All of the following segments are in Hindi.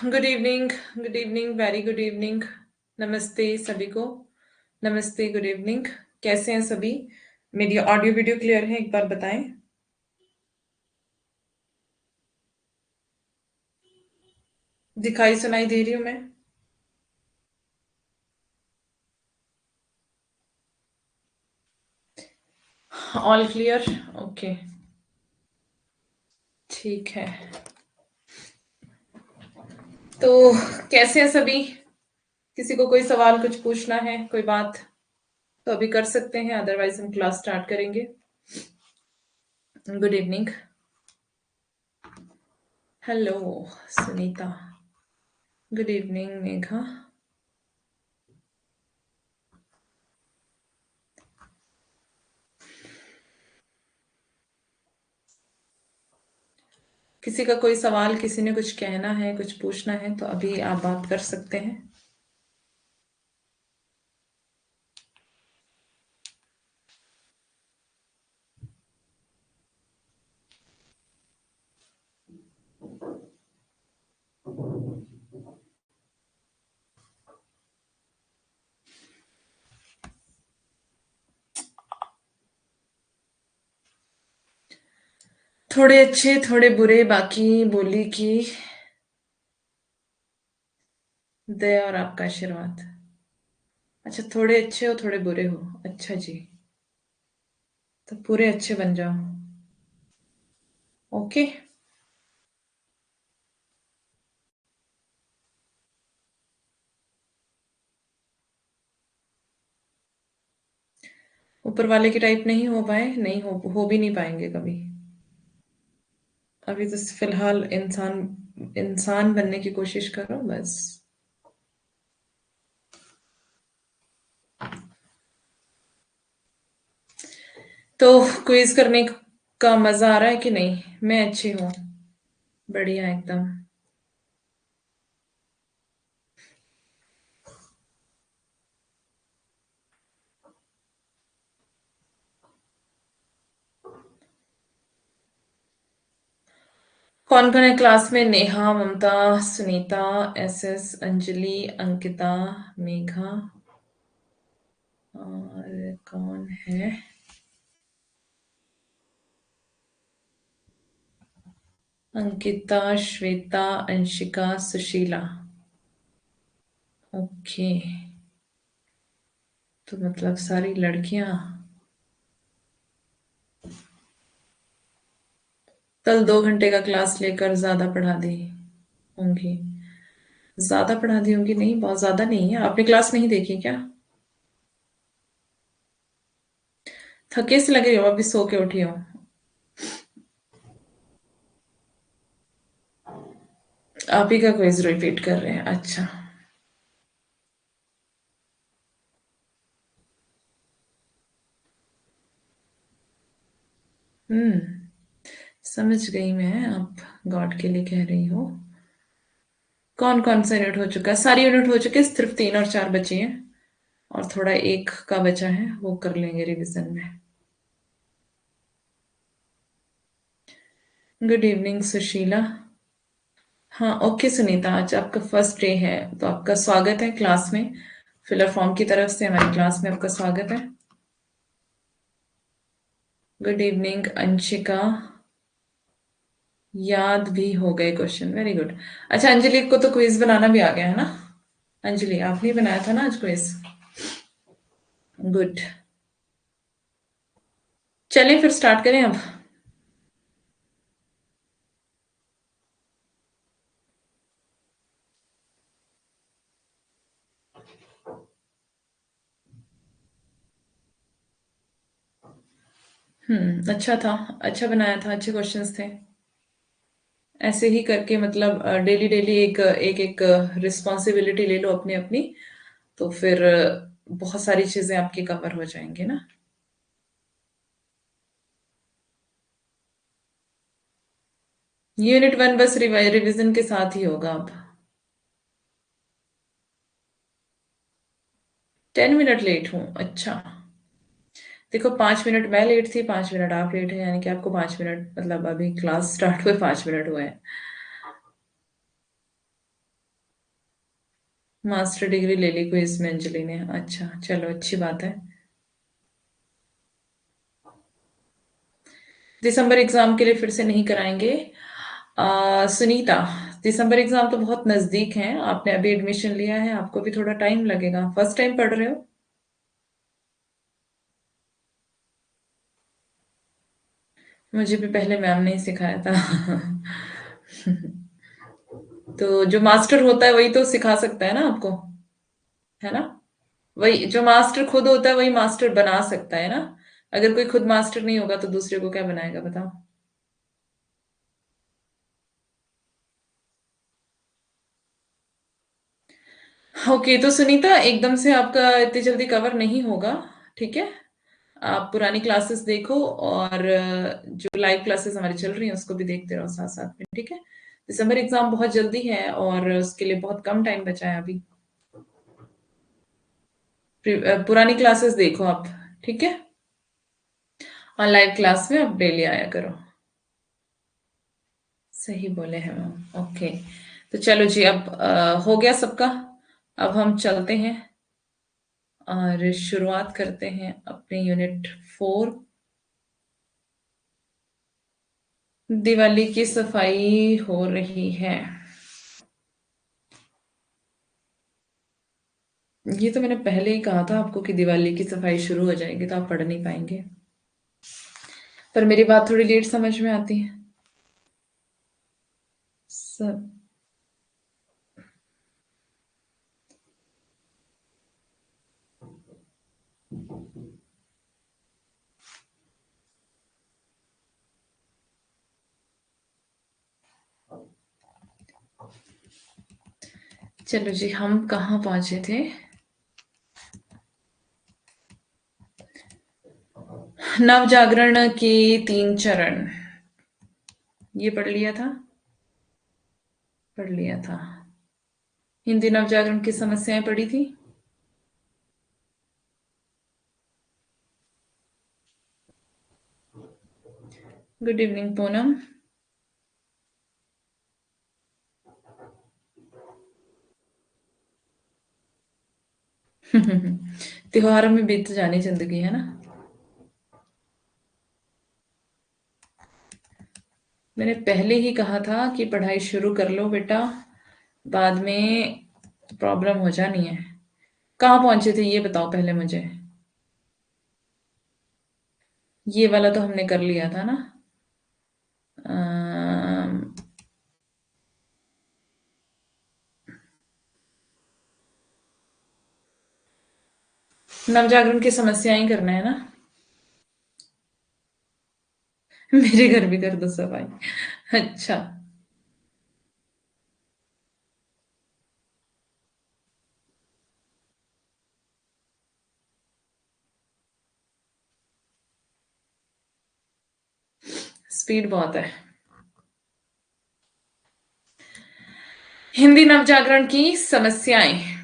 Good evening, very good evening. नमस्ते सभी को। नमस्ते, गुड इवनिंग। कैसे हैं सभी? मेरी ऑडियो वीडियो क्लियर है? एक बार बताएं। दिखाई सुनाई दे रही हूँ मैं? All clear? ओके, ठीक है। तो कैसे हैं सभी? किसी को कोई सवाल कुछ पूछना है, कोई बात, तो अभी कर सकते हैं, अदरवाइज हम क्लास स्टार्ट करेंगे। Good evening. Hello Sunita. Good evening Megha. किसी का कोई सवाल, किसी ने कुछ कहना है, कुछ पूछना है, तो अभी आप बात कर सकते हैं। थोड़े अच्छे थोड़े बुरे, बाकी बोली की दया और आपका आशीर्वाद। अच्छा, थोड़े अच्छे हो थोड़े बुरे हो, अच्छा जी। तो पूरे अच्छे बन जाओ। ओके। ऊपर वाले की टाइप नहीं हो पाए, नहीं हो भी नहीं पाएंगे कभी। अभी तो फिलहाल इंसान इंसान बनने की कोशिश करो बस। तो क्विज करने का मजा आ रहा है कि नहीं? मैं अच्छी हूँ, बढ़िया एकदम। कौन कौन है क्लास में? नेहा, ममता, सुनीता, एसएस, अंजलि, अंकिता, मेघा, और कौन है? अंकिता, श्वेता, अंशिका, सुशीला। ओके, तो मतलब सारी लड़कियां। कल 2 घंटे का क्लास लेकर ज्यादा पढ़ा दी होंगी। ज्यादा पढ़ा दी होंगी, नहीं बहुत ज्यादा नहीं है। आपने क्लास नहीं देखी क्या? थके से लगे हो, अभी सो के उठी हो? आप ही का क्विज रिपीट कर रहे हैं, अच्छा। हम्म, समझ गई मैं, आप गॉड के लिए कह रही हो। कौन कौन सा यूनिट हो चुका है? सारी यूनिट हो चुके हैं, सिर्फ 3 और 4 बची हैं। और थोड़ा एक का बचा है, वो कर लेंगे रिवीजन में। Good evening Sushila. हाँ ओके सुनीता, आज आपका फर्स्ट डे है, तो आपका स्वागत है क्लास में। फिलर फॉर्म की तरफ से हमारी क्लास में आपका स्वागत है। Good evening Anshika. याद भी हो गए क्वेश्चन, वेरी गुड। अच्छा, अंजलि को तो क्विज बनाना भी आ गया है ना? अंजलि, आपने ही बनाया था ना आज क्विज? गुड। चलिए फिर स्टार्ट करें अब। अच्छा था, अच्छा बनाया था, अच्छे क्वेश्चंस थे। ऐसे ही करके मतलब डेली डेली एक एक एक रिस्पॉन्सिबिलिटी ले लो अपनी अपनी, तो फिर बहुत सारी चीजें आपकी कवर हो जाएंगी ना। यूनिट 1 बस रिवीजन के साथ ही होगा अब। 10 मिनट लेट हूँ, अच्छा। देखो, 5 मिनट मैं लेट थी, 5 मिनट आप लेट है, यानी कि आपको 5 मिनट, मतलब अभी क्लास स्टार्ट हुए 5 मिनट हुए हैं। मास्टर डिग्री ले ली कोई इसमें अंजलि ने। अच्छा, चलो अच्छी बात है। दिसंबर एग्जाम के लिए फिर से नहीं कराएंगे। सुनीता, दिसंबर एग्जाम तो बहुत नजदीक है, आपने अभी एडमिशन लिया है, आपको भी थोड़ा टाइम लगेगा, फर्स्ट टाइम पढ़ रहे हो। मुझे भी पहले मैम ने ही सिखाया था। तो जो मास्टर होता है वही तो सिखा सकता है ना आपको, है ना। वही जो मास्टर खुद होता है वही मास्टर बना सकता है ना। अगर कोई खुद मास्टर नहीं होगा तो दूसरे को क्या बनाएगा, बताओ। ओके, तो सुनीता एकदम से आपका इतनी जल्दी कवर नहीं होगा, ठीक है। आप पुरानी क्लासेस देखो और जो लाइव क्लासेस हमारी चल रही हैं उसको भी देखते रहो साथ साथ में, ठीक है। दिसंबर एग्जाम बहुत जल्दी है और उसके लिए बहुत कम टाइम बचा है अभी। पुरानी क्लासेस देखो आप, ठीक है। और लाइव क्लास में आप डेली आया करो। सही बोले हैं मैम, ओके। तो चलो जी, अब हो गया सबका। अब हम चलते हैं और शुरुआत करते हैं अपने यूनिट 4। दिवाली की सफाई हो रही है। ये तो मैंने पहले ही कहा था आपको कि दिवाली की सफाई शुरू हो जाएगी तो आप पढ़ नहीं पाएंगे। पर मेरी बात थोड़ी लेट समझ में आती है। सब। चलो जी, हम कहाँ पहुंचे थे। नव जागरण के 3 चरण, ये पढ़ लिया था। पढ़ लिया था। हिंदी नव जागरण की समस्याएं पढ़ी थी। Good evening Poonam. त्योहारों में बीत जानी जिंदगी, है ना। मैंने पहले ही कहा था कि पढ़ाई शुरू कर लो बेटा, बाद में प्रॉब्लम हो जानी है। कहाँ पहुंचे थे ये बताओ पहले मुझे। ये वाला तो हमने कर लिया था ना। अम, नवजागरण की समस्याएं करना है ना। मेरे घर भी कर दो सफाई। अच्छा। स्पीड बहुत है। हिंदी नवजागरण की समस्याएं।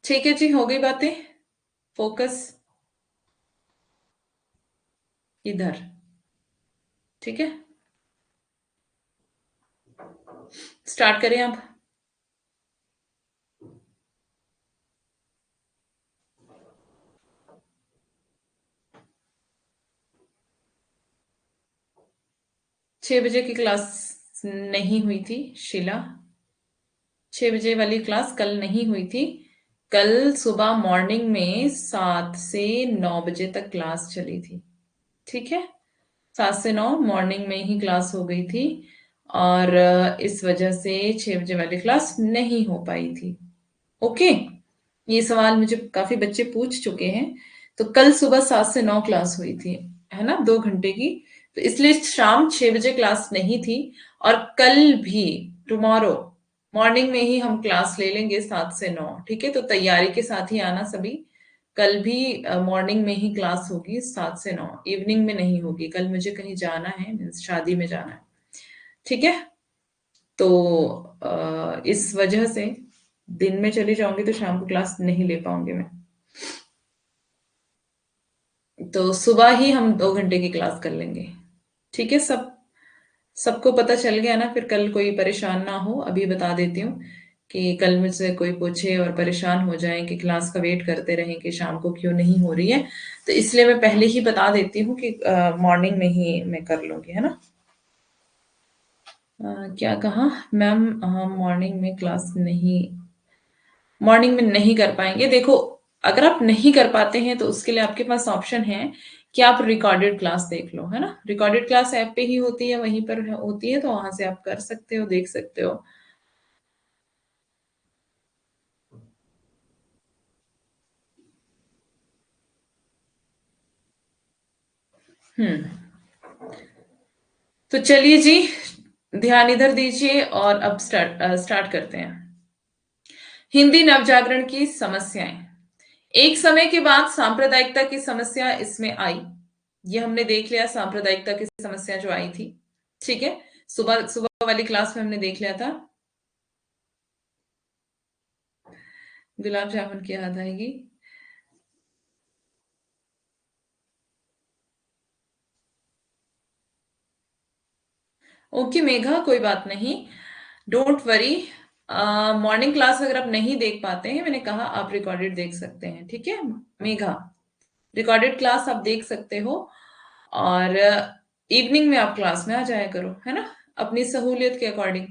ठीक है जी, हो गई बातें। फोकस इधर, ठीक है। स्टार्ट करें अब। 6 बजे की क्लास नहीं हुई थी शीला। 6 बजे वाली क्लास कल नहीं हुई थी। कल सुबह मॉर्निंग में 7 से 9 बजे तक क्लास चली थी, ठीक है। 7 से 9 मॉर्निंग में ही क्लास हो गई थी। और इस वजह से 6 बजे वाली क्लास नहीं हो पाई थी। ओके। ये सवाल मुझे काफी बच्चे पूछ चुके हैं। तो कल सुबह 7 से 9 क्लास हुई थी, है ना, 2 घंटे की। तो इसलिए शाम 6 बजे क्लास नहीं थी। और कल भी, टुमारो मॉर्निंग में ही हम क्लास ले लेंगे 7 से 9, ठीक है। तो तैयारी के साथ ही आना सभी। कल भी मॉर्निंग में ही क्लास होगी 7 से 9, इवनिंग में नहीं होगी। कल मुझे कहीं जाना है, मीन्स शादी में जाना है, ठीक है। तो इस वजह से दिन में चली जाऊंगी तो शाम को क्लास नहीं ले पाऊंगी मैं। तो सुबह ही हम 2 घंटे की क्लास कर लेंगे, ठीक है सब। सबको पता चल गया ना, फिर कल कोई परेशान ना हो। अभी बता देती हूँ कि कल मुझसे कोई पूछे और परेशान हो जाए कि क्लास का वेट करते रहें कि शाम को क्यों नहीं हो रही है। तो इसलिए मैं पहले ही बता देती हूँ कि मॉर्निंग में ही मैं कर लूंगी, है ना। क्या कहा मैम? मॉर्निंग में क्लास नहीं, मॉर्निंग में नहीं कर पाएंगे। देखो, अगर आप नहीं कर पाते हैं तो उसके लिए आपके पास ऑप्शन है कि आप रिकॉर्डेड क्लास देख लो, है ना। रिकॉर्डेड क्लास ऐप पे ही होती है, वहीं पर होती है, तो वहां से आप कर सकते हो, देख सकते हो। हम्म। तो चलिए जी, ध्यान इधर दीजिए और अब स्टार्ट करते हैं। हिंदी नवजागरण की समस्याएं। एक समय के बाद सांप्रदायिकता की समस्या इसमें आई। ये हमने देख लिया, सांप्रदायिकता की समस्या जो आई थी। ठीक है, सुबह सुबह वाली क्लास में हमने देख लिया था। गुलाब जामुन की याद आएगी। ओके मेघा, कोई बात नहीं, डोंट वरी। मॉर्निंग क्लास अगर आप नहीं देख पाते हैं, मैंने कहा आप रिकॉर्डेड देख सकते हैं, ठीक है मेघा। रिकॉर्डेड क्लास आप देख सकते हो, और इवनिंग में आप क्लास में आ जाया करो, है ना, अपनी सहूलियत के अकॉर्डिंग।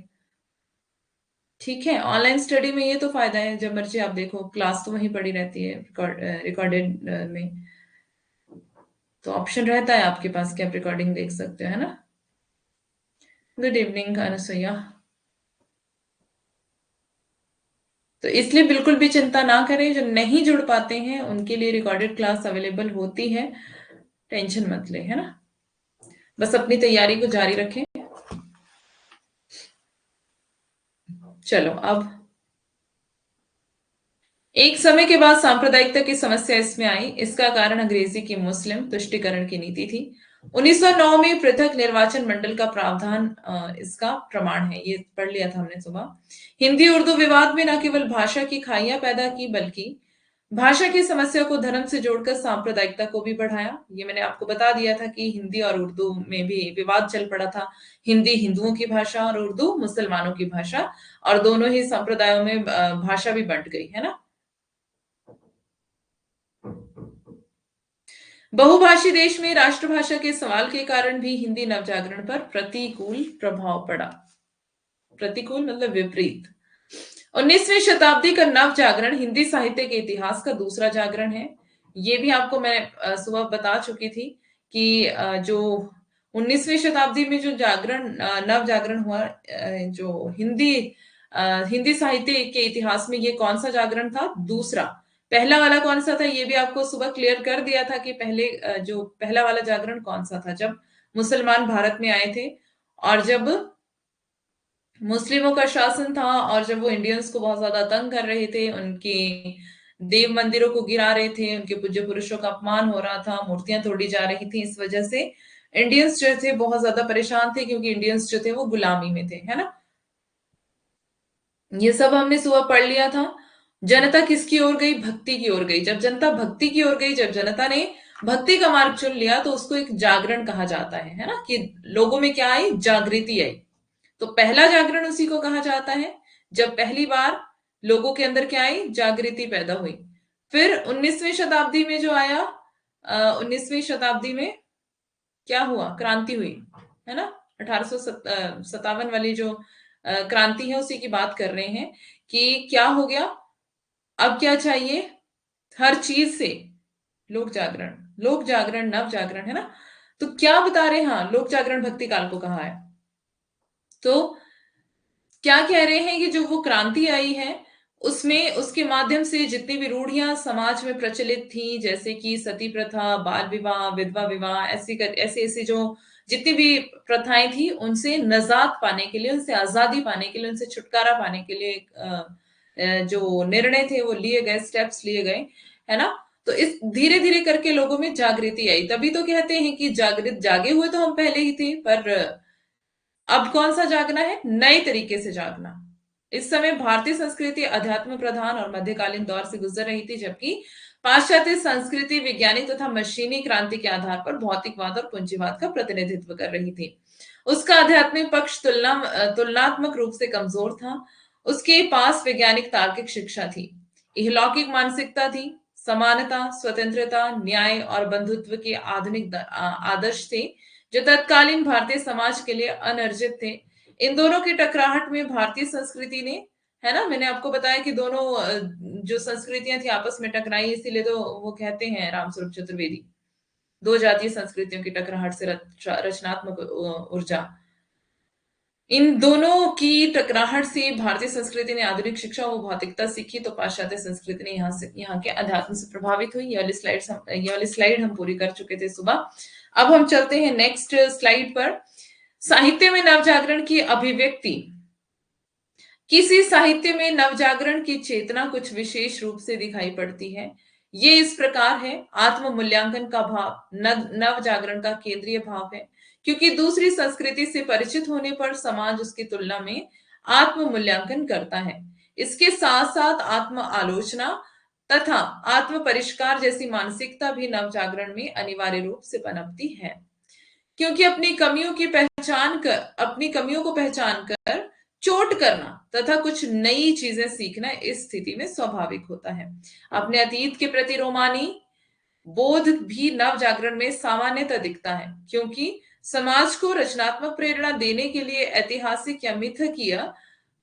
ठीक है, ऑनलाइन स्टडी में ये तो फायदा है, जब मर्जी आप देखो, क्लास तो वहीं पड़ी रहती है रिकॉर्डेड में। तो ऑप्शन रहता है आपके पास कि आप रिकॉर्डिंग देख सकते हो, है ना। Good evening Anusuiya. तो इसलिए बिल्कुल भी चिंता ना करें, जो नहीं जुड़ पाते हैं उनके लिए रिकॉर्डेड क्लास अवेलेबल होती है। टेंशन मत ले, है ना। बस अपनी तैयारी को जारी रखें। चलो अब, एक समय के बाद सांप्रदायिकता की समस्या इसमें आई। इसका कारण अंग्रेजी की मुस्लिम तुष्टिकरण की नीति थी। 1909 में पृथक निर्वाचन मंडल का प्रावधान इसका प्रमाण है। ये पढ़ लिया था हमने सुबह। हिंदी उर्दू विवाद में न केवल भाषा की खाइयां पैदा की, बल्कि भाषा की समस्या को धर्म से जोड़कर सांप्रदायिकता को भी बढ़ाया। ये मैंने आपको बता दिया था कि हिंदी और उर्दू में भी विवाद चल पड़ा था। हिंदी हिंदुओं की भाषा और उर्दू मुसलमानों की भाषा, और दोनों ही संप्रदायों में भाषा भी बंट गई, है ना। बहुभाषी देश में राष्ट्रभाषा के सवाल के कारण भी हिंदी नवजागरण पर प्रतिकूल प्रभाव पड़ा। प्रतिकूल मतलब विपरीत। 19वीं शताब्दी का नव जागरण हिंदी साहित्य के इतिहास का दूसरा जागरण है। ये भी आपको मैं सुबह बता चुकी थी कि जो 19वीं शताब्दी में जो जागरण नव जागरण हुआ, जो हिंदी साहित्य के इतिहास में, ये कौन सा जागरण था? दूसरा। पहला वाला कौन सा था? ये भी आपको सुबह क्लियर कर दिया था कि पहले जो पहला वाला जागरण कौन सा था, जब मुसलमान भारत में आए थे, और जब मुस्लिमों का शासन था, और जब वो इंडियंस को बहुत ज्यादा तंग कर रहे थे, उनकी देव मंदिरों को गिरा रहे थे, उनके पूज्य पुरुषों का अपमान हो रहा था, मूर्तियां तोड़ी जा रही थी। इस वजह से इंडियंस जो थे बहुत ज्यादा परेशान थे, क्योंकि इंडियंस जो थे वो गुलामी में थे, है ना। ये सब हमने सुबह पढ़ लिया था। जनता किसकी ओर गई? भक्ति की ओर गई। जब जनता भक्ति की ओर गई, जब जनता ने भक्ति का मार्ग चुन लिया, तो उसको एक जागरण कहा जाता है ना, कि लोगों में क्या आई? जागृति आई। तो पहला जागरण उसी को कहा जाता है, जब पहली बार लोगों के अंदर क्या आई? जागृति पैदा हुई। फिर 19वीं शताब्दी में जो आया, 19वीं शताब्दी में क्या हुआ? क्रांति हुई, है ना। 1857 वाली जो क्रांति है, उसी की बात कर रहे हैं कि क्या हो गया। अब क्या चाहिए? हर चीज से लोक जागरण, लोक जागरण, नव जागरण, है ना। तो क्या बता रहे हैं? हाँ, लोक जागरण भक्ति काल को कहा है। तो क्या कह रहे हैं कि जो वो क्रांति आई है, उसमें उसके माध्यम से जितनी भी रूढ़ियां समाज में प्रचलित थी, जैसे कि सती प्रथा, बाल विवाह, विधवा विवाह, ऐसी ऐसी जो जितनी भी प्रथाएं थी, उनसे नजात पाने के लिए, उनसे आजादी पाने के लिए, उनसे छुटकारा पाने के लिए जो निर्णय थे वो लिए गए, स्टेप्स लिए गए, है ना। तो इस धीरे धीरे करके लोगों में जागृति आई। तभी तो कहते हैं कि जागृत जागे हुए तो हम पहले ही थे, पर अब कौन सा जागना है? नए तरीके से जागना। इस समय भारतीय संस्कृति अध्यात्म प्रधान और मध्यकालीन दौर से गुजर रही थी, जबकि पाश्चात्य संस्कृति वैज्ञानिक तथा मशीनी क्रांति के आधार पर भौतिकवाद और पूंजीवाद का प्रतिनिधित्व कर रही थी। उसका आध्यात्मिक पक्ष तुलनात्मक रूप से कमजोर था। उसके पास वैज्ञानिक तार्किक शिक्षा थी, इहलौकिक मानसिकता थी, समानता, स्वतंत्रता, न्याय और बंधुत्व के आधुनिक आदर्श थे, जो तत्कालीन भारतीय समाज के लिए अनर्जित थे। इन दोनों की टकराहट में भारतीय संस्कृति ने, है ना, मैंने आपको बताया कि दोनों जो संस्कृतियां थी आपस में टकराई, इसीलिए तो वो कहते हैं रामस्वरूप चतुर्वेदी, दो जातीय संस्कृतियों की टकराहट से रचनात्मक ऊर्जा। इन दोनों की टकराहट से भारतीय संस्कृति ने आधुनिक शिक्षा व भौतिकता सीखी, तो पाश्चात्य संस्कृति ने यहाँ के अध्यात्म से प्रभावित हुई। ये वाली स्लाइड हम पूरी कर चुके थे सुबह। अब हम चलते हैं नेक्स्ट स्लाइड पर। साहित्य में नवजागरण की अभिव्यक्ति। किसी साहित्य में नवजागरण की चेतना कुछ विशेष रूप से दिखाई पड़ती है। ये इस प्रकार है, आत्म मूल्यांकन का भाव नव जागरण का केंद्रीय भाव है, क्योंकि दूसरी संस्कृति से परिचित होने पर समाज उसकी तुलना में आत्म मूल्यांकन करता है। इसके साथ साथ आत्म आलोचना तथा आत्म परिष्कार जैसी मानसिकता भी नव जागरण में अनिवार्य रूप से पनपती है, क्योंकि अपनी कमियों को पहचान कर चोट करना तथा कुछ नई चीजें सीखना इस स्थिति में स्वाभाविक होता है। अपने अतीत के प्रति रोमानी बोध भी नव जागरण में सामान्यतः दिखता है, क्योंकि समाज को रचनात्मक प्रेरणा देने के लिए ऐतिहासिक या मिथकीय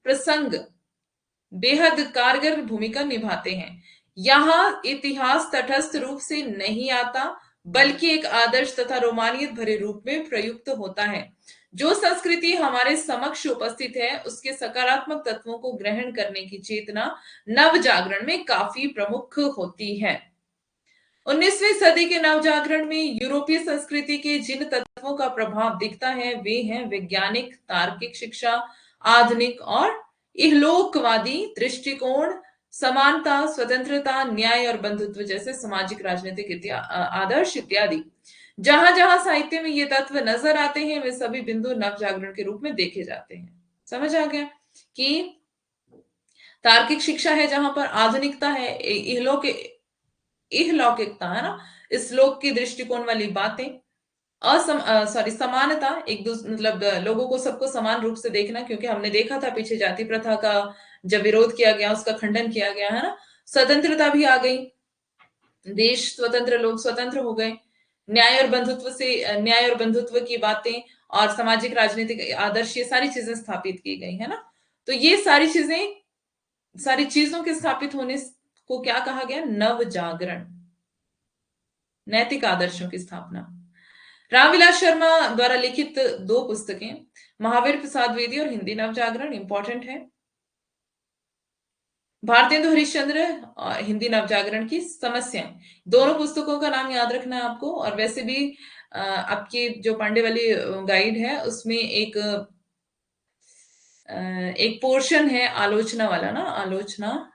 प्रसंग बेहद कारगर भूमिका निभाते हैं। यहाँ इतिहास तटस्थ रूप से नहीं आता, बल्कि एक आदर्श तथा रोमानियत भरे रूप में प्रयुक्त होता है। जो संस्कृति हमारे समक्ष उपस्थित है, उसके सकारात्मक तत्वों को ग्रहण करने की चेतना नव जागरण में काफी प्रमुख होती है। 19वीं सदी के नवजागरण में यूरोपीय संस्कृति के जिन तत्वों का प्रभाव दिखता है, वे हैं वैज्ञानिक तार्किक शिक्षा, आधुनिक और इहलोकवादी दृष्टिकोण, समानता, स्वतंत्रता, न्याय और बंधुत्व जैसे सामाजिक राजनीतिक आदर्श इत्यादि। जहां जहां साहित्य में ये तत्व नजर आते हैं, वे सभी बिंदु नव जागरण के रूप में देखे जाते हैं। समझ आ गया कि तार्किक शिक्षा है जहां पर आधुनिकता है, इहलौकिकता है ना, इस लोक की दृष्टिकोण वाली बातें, समानता, एक दूसरे मतलब लोगों को सबको समान रूप से देखना, क्योंकि हमने देखा था पीछे जाति प्रथा का जब विरोध किया गया, उसका खंडन किया गया, है ना। स्वतंत्रता भी आ गई, देश स्वतंत्र, लोग स्वतंत्र हो गए। न्याय और बंधुत्व की बातें और सामाजिक राजनीतिक आदर्श, ये सारी चीजें स्थापित की गई, है ना। तो ये सारी चीजों के स्थापित होने को क्या कहा गया? नव जागरण, नैतिक आदर्शों की स्थापना। रामविलास शर्मा द्वारा लिखित दो पुस्तकें, महावीर प्रसाद द्विवेदी और हिंदी नवजागरण, इंपॉर्टेंट है। भारतेंदु हरिश्चंद्र हिंदी नवजागरण की समस्याएं, दोनों पुस्तकों का नाम याद रखना है आपको। और वैसे भी आपकी जो पांडे वाली गाइड है, उसमें एक पोर्शन है आलोचना वाला ना, आलोचना,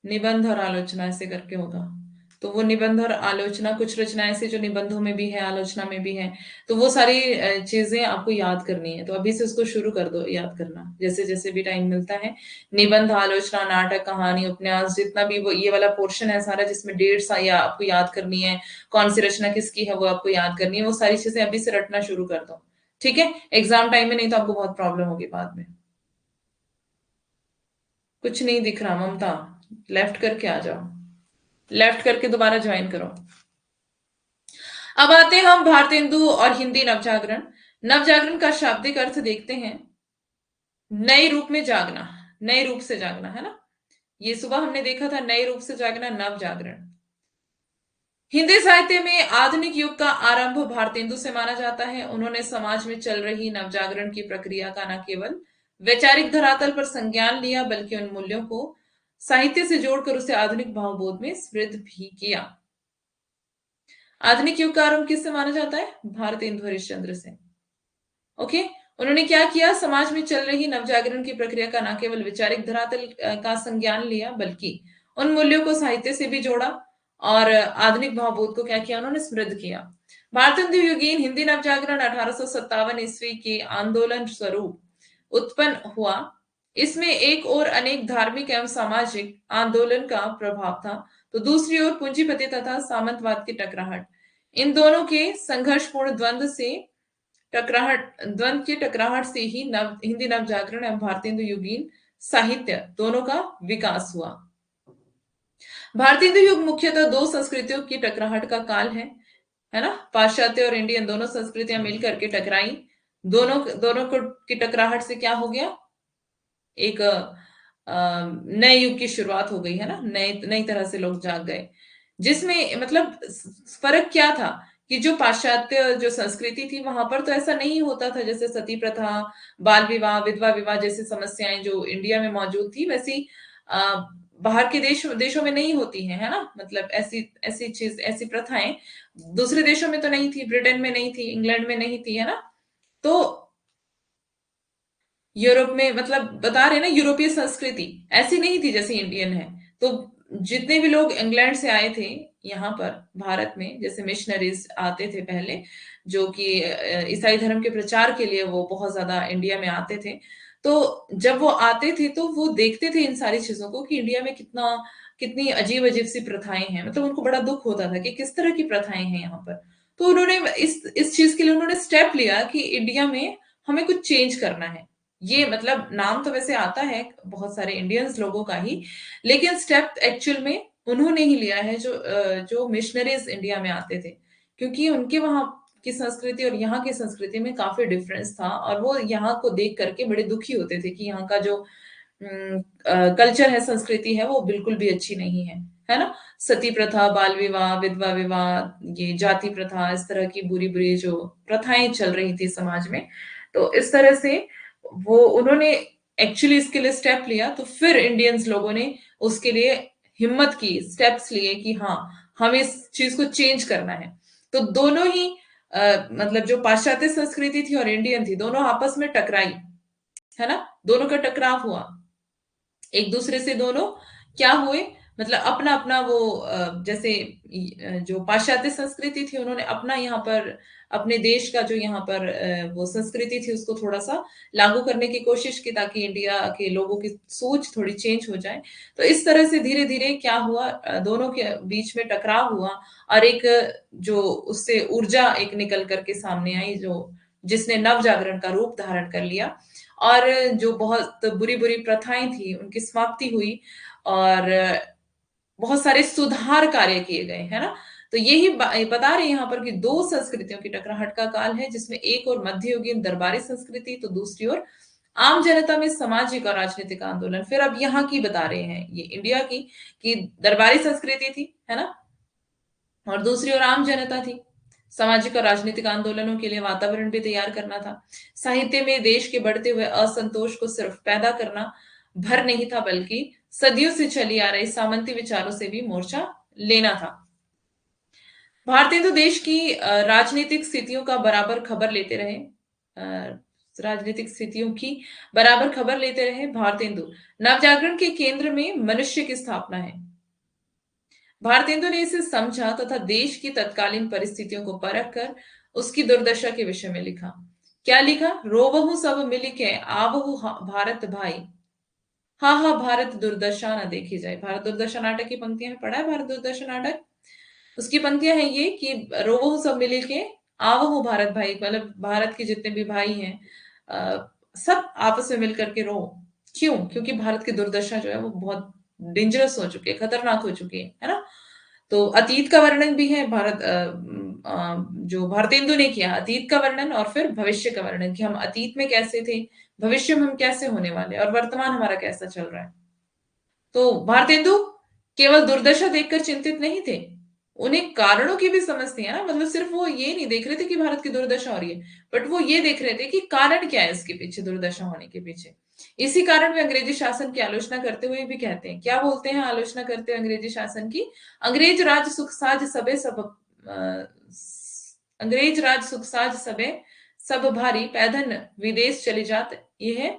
निबंध और आलोचना ऐसे करके होगा। तो वो निबंध और आलोचना, कुछ रचनाएं ऐसी जो निबंधों में भी है, आलोचना में भी है, तो वो सारी चीजें आपको याद करनी है। तो अभी से उसको शुरू कर दो याद करना, जैसे जैसे भी टाइम मिलता है। निबंध, आलोचना, नाटक, कहानी, उपन्यास, जितना भी वो ये वाला पोर्शन है सारा, जिसमें डेट्स या आपको याद करनी है, कौन सी रचना किसकी है वो आपको याद करनी है, वो सारी चीजें अभी से रटना शुरू कर दो, ठीक है। एग्जाम टाइम में नहीं तो आपको बहुत प्रॉब्लम होगी बाद में। कुछ नहीं दिख रहा ममता, लेफ्ट करके आ जाओ, लेफ्ट करके दोबारा ज्वाइन करो। अब आते हैं हम भारतेंदु और हिंदी नवजागरण। नवजागरण का शाब्दिक अर्थ देखते हैं, नए रूप में जागना, नए रूप से जागना, है ना। ये सुबह हमने देखा था, नए रूप से जागना, नवजागरण। हिंदी साहित्य में आधुनिक युग का आरंभ भारतेंदु से माना जाता है। उन्होंने समाज में चल रही नवजागरण की प्रक्रिया का न केवल वैचारिक धरातल पर संज्ञान लिया, बल्कि उन मूल्यों को साहित्य से जोड़कर उसे आधुनिक भावबोध में समृद्ध भी किया। आधुनिक युग का आरंभ किससे माना जाता है? भारतेंदु हरिश्चंद्र से। ओके, उन्होंने क्या किया? समाज में चल रही नवजागरण की प्रक्रिया का न केवल वैचारिक धरातल का संज्ञान लिया, बल्कि उन मूल्यों को साहित्य से भी जोड़ा और आधुनिक भावबोध को क्या किया? उन्होंने समृद्ध किया। भारतेंदु युगीन हिंदी नवजागरण 1857 ईस्वी के आंदोलन स्वरूप उत्पन्न हुआ। इसमें एक और अनेक धार्मिक एवं सामाजिक आंदोलन का प्रभाव था, तो दूसरी ओर पूंजीपति तथा सामंतवाद की टकराहट। इन दोनों के संघर्षपूर्ण द्वंद्व से टकराहट द्वंद्व की टकराहट से ही हिंदी नव जागरण एवं भारतेंदु युगीन साहित्य दोनों का विकास हुआ। भारतेंदु युग मुख्यतः दो संस्कृतियों की टकराहट का काल है ना। पाश्चात्य और इंडियन दोनों संस्कृतियां मिलकर के टकराई। दोनों दोनों को की टकराहट से क्या हो गया, एक नए युग की शुरुआत हो गई, है ना। नई नई तरह से लोग जाग गए, जिसमें मतलब फर्क क्या था कि जो पाश्चात्य जो संस्कृति थी वहां पर तो ऐसा नहीं होता था, जैसे सती प्रथा, बाल विवाह, विधवा विवाह जैसी समस्याएं जो इंडिया में मौजूद थी, वैसी बाहर के देशों में नहीं होती हैं, है ना। मतलब ऐसी ऐसी चीज, ऐसी प्रथाएं दूसरे देशों में तो नहीं थी, ब्रिटेन में नहीं थी, इंग्लैंड में नहीं थी, है ना। तो यूरोप में, मतलब बता रहे हैं ना, यूरोपीय संस्कृति ऐसी नहीं थी जैसे इंडियन है। तो जितने भी लोग इंग्लैंड से आए थे यहाँ पर भारत में, जैसे मिशनरीज आते थे पहले, जो कि ईसाई धर्म के प्रचार के लिए वो बहुत ज्यादा इंडिया में आते थे। तो जब वो आते थे तो वो देखते थे इन सारी चीजों को कि इंडिया में कितना कितनी अजीब अजीब सी प्रथाएं हैं। मतलब उनको बड़ा दुख होता था कि किस तरह की प्रथाएं हैं यहाँ पर। तो उन्होंने इस चीज के लिए उन्होंने स्टेप लिया कि इंडिया में हमें कुछ चेंज करना है। ये मतलब नाम तो वैसे आता है बहुत सारे इंडियंस लोगों का ही, लेकिन स्टेप एक्चुअल में उन्होंने ही लिया है, जो मिशनरीज इंडिया में आते थे, क्योंकि उनके वहां की संस्कृति और यहाँ की संस्कृति में काफी डिफरेंस था, और वो यहाँ को देख करके बड़े दुखी होते थे कि यहाँ का जो कल्चर है, संस्कृति है, वो बिल्कुल भी अच्छी नहीं है ना। सती प्रथा, बाल विवाह, विधवा विवाह, ये जाति प्रथा, इस तरह की बुरी बुरी जो प्रथाएं चल रही थी समाज में, तो इस तरह से वो उन्होंने एक्चुअली इसके लिए स्टेप लिया। तो फिर इंडियंस लोगों ने उसके लिए हिम्मत की, स्टेप्स लिए कि हाँ, हमें इस चीज को चेंज करना है। तो दोनों ही मतलब जो पाश्चात्य संस्कृति थी और इंडियन थी, दोनों आपस में टकराई, है ना। दोनों का टकराव हुआ एक दूसरे से। दोनों क्या हुए, मतलब अपना अपना वो जैसे जो पाश्चात्य संस्कृति थी, उन्होंने अपना यहाँ पर अपने देश का जो यहाँ पर वो संस्कृति थी उसको थोड़ा सा लागू करने की कोशिश की, ताकि इंडिया के लोगों की सोच थोड़ी चेंज हो जाए। तो इस तरह से धीरे धीरे क्या हुआ, दोनों के बीच में टकराव हुआ, और एक जो उससे ऊर्जा एक निकल करके सामने आई, जो जिसने नव जागरण का रूप धारण कर लिया, और जो बहुत बुरी बुरी प्रथाएं थी उनकी समाप्ति हुई, और बहुत सारे सुधार कार्य किए गए, है ना। तो यही बता रहे हैं यहाँ पर कि दो संस्कृतियों की टकराहट का काल है, जिसमें एक और मध्ययुगीन दरबारी संस्कृति, तो दूसरी ओर आम जनता में सामाजिक और राजनीतिक आंदोलन। फिर अब यहाँ की बता रहे हैं, ये इंडिया की, कि दरबारी संस्कृति थी, है ना, और दूसरी ओर आम जनता थी। सामाजिक और राजनीतिक आंदोलनों के लिए वातावरण भी तैयार करना था। साहित्य में देश के बढ़ते हुए असंतोष को सिर्फ पैदा करना भर नहीं था, बल्कि सदियों से चली आ रही सामंती विचारों से भी मोर्चा लेना था। भारतीय तो देश की राजनीतिक स्थितियों का बराबर खबर लेते रहे, राजनीतिक स्थितियों की बराबर खबर लेते रहे भारतेंदु। नवजागरण के केंद्र में मनुष्य की स्थापना है। भारतेंदु ने इसे समझा तथा देश की तत्कालीन परिस्थितियों को परख कर उसकी दुर्दशा के विषय में लिखा। क्या लिखा? रोवहु सब मिल के आवहु भारत भाई, हाँ हाँ भारत दुर्दशा न देखी जाए। भारत दुर्दशा नाटक की पंक्तियां पढ़ा है, भारत दुर्दशा नाटक। उसकी पंक्तियां हैं ये कि रोवहु सब मिल के आवहु भारत भाई, मतलब भारत के जितने भी भाई हैं सब आपस में मिलकर के रो। क्यों? क्योंकि भारत की दुर्दशा जो है वो बहुत डेंजरस हो चुकी है, खतरनाक हो चुकी है ना। तो अतीत का वर्णन भी है, जो भारतेंदु ने किया अतीत का वर्णन, और फिर भविष्य का वर्णन कि हम अतीत में कैसे थे, भविष्य में हम कैसे होने वाले, और वर्तमान हमारा कैसा चल रहा है। तो भारतेंदु केवल दुर्दशा देखकर चिंतित नहीं थे, उन्हें कारणों की भी समझ थी, है ना। मतलब सिर्फ वो ये नहीं देख रहे थे कि भारत की दुर्दशा हो रही है, बट वो ये देख रहे थे कि कारण क्या है इसके पीछे, दुर्दशा होने के पीछे। इसी कारण वे अंग्रेजी शासन की आलोचना करते हुए भी कहते हैं, क्या बोलते हैं आलोचना करते हुए अंग्रेजी शासन की? अंग्रेज राज सुख साज सबे सब अंग्रेज राज सुख साज सबे सब भारी, पैदन विदेश चली जात, ये है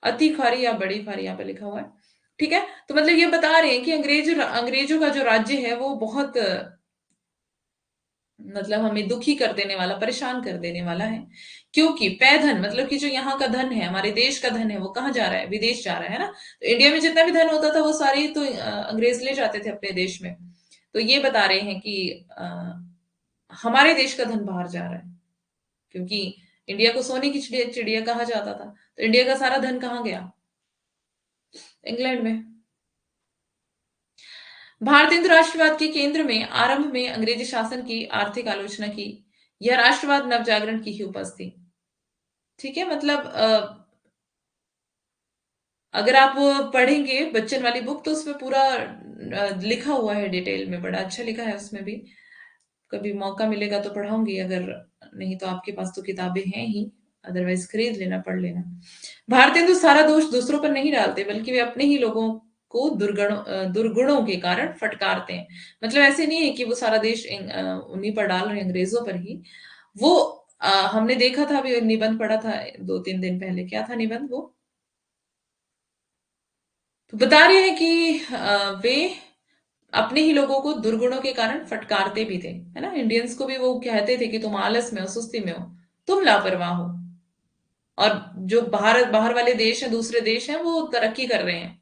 अति खारी या बड़ी खारी, यहाँ पे लिखा हुआ है। ठीक है, तो मतलब ये बता रहे हैं कि अंग्रेजों का जो राज्य है वो बहुत मतलब हमें दुखी कर देने वाला, परेशान कर देने वाला है। क्योंकि पैधन मतलब कि जो यहाँ का धन है, हमारे देश का धन है, वो कहाँ जा रहा है? विदेश जा रहा है ना। तो इंडिया में जितना भी धन होता था वो सारी तो अंग्रेज ले जाते थे अपने देश में। तो ये बता रहे हैं कि हमारे देश का धन बाहर जा रहा है, क्योंकि इंडिया को सोने की चिड़िया चिड़िया कहा जाता था। तो इंडिया का सारा धन कहाँ गया? इंग्लैंड में। भारत हिंदू राष्ट्रवाद के केंद्र में आरंभ में अंग्रेजी शासन की आर्थिक आलोचना की। यह राष्ट्रवाद नवजागरण की ही उपज थी। ठीक है, मतलब अगर आप पढ़ेंगे बच्चन वाली बुक तो उसमें पूरा लिखा हुआ है, डिटेल में बड़ा अच्छा लिखा है उसमें भी। कभी मौका मिलेगा तो पढ़ाऊंगी, अगर नहीं तो आपके पास तो किताबें हैं ही, अदरवाइज खरीद लेना, पढ़ लेना। भारतीय हिंदू सारा दोष दूसरों पर नहीं डालते, बल्कि वे अपने ही लोगों को दुर्गुणों के कारण फटकारते हैं। मतलब ऐसे नहीं है कि वो सारा देश उन्हीं पर डाल रहे हैं, अंग्रेजों पर ही। वो हमने देखा था, अभी निबंध पढ़ा था 2-3 दिन पहले। क्या था निबंध वो? तो बता रहे हैं कि वे अपने ही लोगों को दुर्गुणों के कारण फटकारते भी थे, है ना। इंडियंस को भी वो कहते थे कि तुम आलस में हो, सुस्ती में हो, तुम लापरवाह हो। और जो बाहर बाहर वाले देश हैं, दूसरे देश हैं, वो तरक्की कर रहे हैं,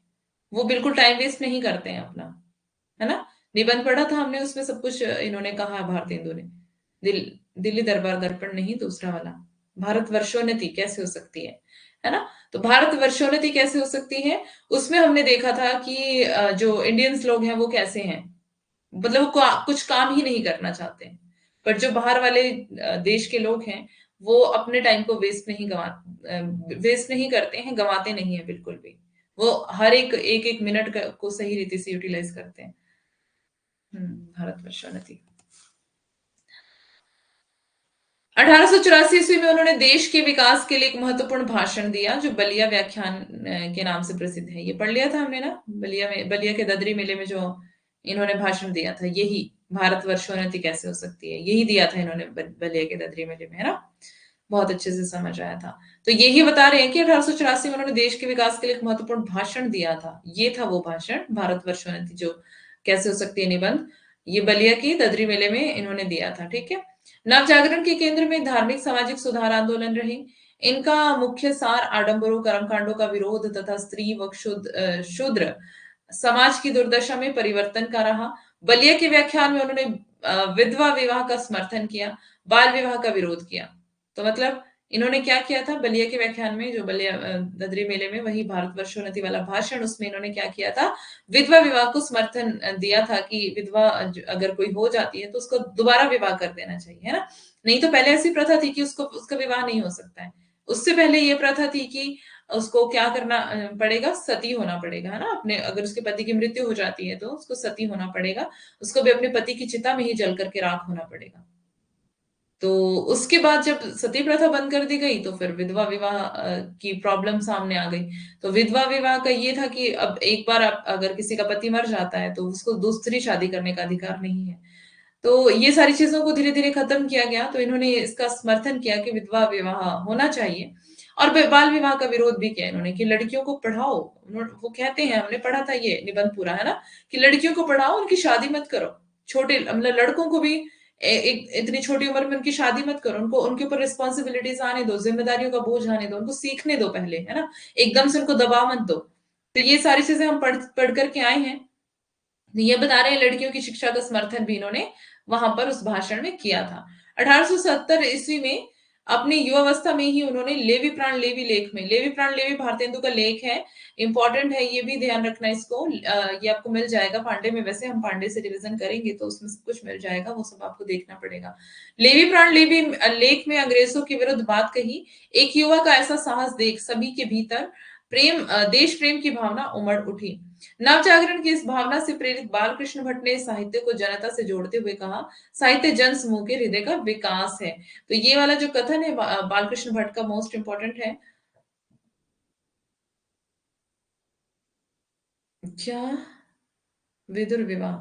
वो बिल्कुल टाइम वेस्ट नहीं करते हैं अपना, है ना। निबंध पढ़ा था हमने, उसमें सब कुछ इन्होंने कहा है भारत हिंदू ने। दिल्ली दरबार दर्पण नहीं, दूसरा वाला, भारत वर्षोन्नति कैसे हो सकती है ना। तो भारत वर्षोन्नति कैसे हो सकती है, उसमें हमने देखा था कि जो इंडियंस लोग हैं वो कैसे हैं। मतलब वो कुछ काम ही नहीं करना चाहते हैं। पर जो बाहर वाले देश के लोग हैं, वो अपने टाइम को वेस्ट नहीं करते हैं, गंवाते नहीं है बिल्कुल भी। वो हर एक एक एक मिनट को सही रीति से यूटिलाइज करते हैं। भारतवर्षोन्नति। 1884 ईस्वी में उन्होंने देश के विकास के लिए एक महत्वपूर्ण भाषण दिया, जो बलिया व्याख्यान के नाम से प्रसिद्ध है। ये पढ़ लिया था हमने ना, बलिया में, बलिया के ददरी मेले में जो इन्होंने भाषण दिया था, यही भारतवर्षोन्नति कैसे हो सकती है, यही दिया था इन्होंने बलिया के ददरी मेले में, है ना। बहुत अच्छे से समझ आया था। तो यही बता रहे हैं कि 1884 में उन्होंने देश के विकास के लिए एक महत्वपूर्ण भाषण दिया था। ये था वो भाषण, भारतवर्षोन्नति जो कैसे हो सकती है निबंध, ये बलिया की ददरी मेले में इन्होंने दिया था। ठीक है। नवजागरण के केंद्र में धार्मिक सामाजिक सुधार आंदोलन रहे। इनका मुख्य सार आडंबरों, कर्मकांडों का विरोध तथा स्त्री व शूद्र समाज की दुर्दशा में परिवर्तन का रहा। बलिया के व्याख्यान में उन्होंने विधवा विवाह का समर्थन किया, बाल विवाह का विरोध किया। तो मतलब इन्होंने क्या किया था बलिया के व्याख्यान में, जो बलिया ददरी मेले में, वही भारतवर्षोन्नति वाला भाषण, उसमें इन्होंने क्या किया था, विधवा विवाह को समर्थन दिया था कि विधवा अगर कोई हो जाती है तो उसको दोबारा विवाह कर देना चाहिए, है ना। नहीं तो पहले ऐसी प्रथा थी कि उसको उसका विवाह नहीं हो सकता है। उससे पहले ये प्रथा थी कि उसको क्या करना पड़ेगा, सती होना पड़ेगा, है ना। अपने अगर उसके पति की मृत्यु हो जाती है तो उसको सती होना पड़ेगा, उसको भी अपने पति की चिता में ही जल करके राख होना पड़ेगा। तो उसके बाद जब सती प्रथा बंद कर दी गई तो फिर विधवा विवाह की प्रॉब्लम सामने आ गई। तो विधवा विवाह का ये था कि अब एक बार आप अगर किसी का पति मर जाता है तो उसको दूसरी शादी करने का अधिकार नहीं है। तो ये सारी चीजों को धीरे धीरे खत्म किया गया, तो इन्होंने इसका समर्थन किया कि विधवा विवाह होना चाहिए। और बाल विवाह का विरोध भी किया इन्होंने कि लड़कियों को पढ़ाओ। वो कहते हैं, हमने पढ़ा था ये निबंध पूरा, है ना, कि लड़कियों को पढ़ाओ, उनकी शादी मत करो। छोटे मतलब लड़कों को भी एक इतनी छोटी उम्र में उनकी शादी मत करो, उनको उनके ऊपर रिस्पॉन्सिबिलिटीज आने दो, जिम्मेदारियों का बोझ आने दो, उनको सीखने दो पहले, है ना। एकदम से उनको दबाव मत दो। तो ये सारी चीजें हम पढ़ करके आए हैं। तो ये बता रहे हैं लड़कियों की शिक्षा का समर्थन भी इन्होंने वहां पर उस भाषण में किया था। 1870 ईस्वी में अपनी युवावस्था में ही उन्होंने लेवी प्राण लेवी लेख में, लेवी प्राण लेवी भारतेंदु का लेख है, इंपॉर्टेंट है, ये भी ध्यान रखना इसको। ये आपको मिल जाएगा पांडे में, वैसे हम पांडे से रिवीजन करेंगे तो उसमें सब कुछ मिल जाएगा, वो सब आपको देखना पड़ेगा। लेवी प्राण लेवी लेख में अंग्रेजों के विरुद्ध बात कही। एक युवा का ऐसा साहस देख सभी के भीतर देश प्रेम की भावना उमड़ उठी। नवजागरण की इस भावना से प्रेरित बालकृष्ण भट्ट ने साहित्य को जनता से जोड़ते हुए कहा, साहित्य जन समूह के हृदय का विकास है। तो ये वाला जो कथन है बालकृष्ण भट्ट का, मोस्ट इंपॉर्टेंट है। क्या? विदुर विवाह?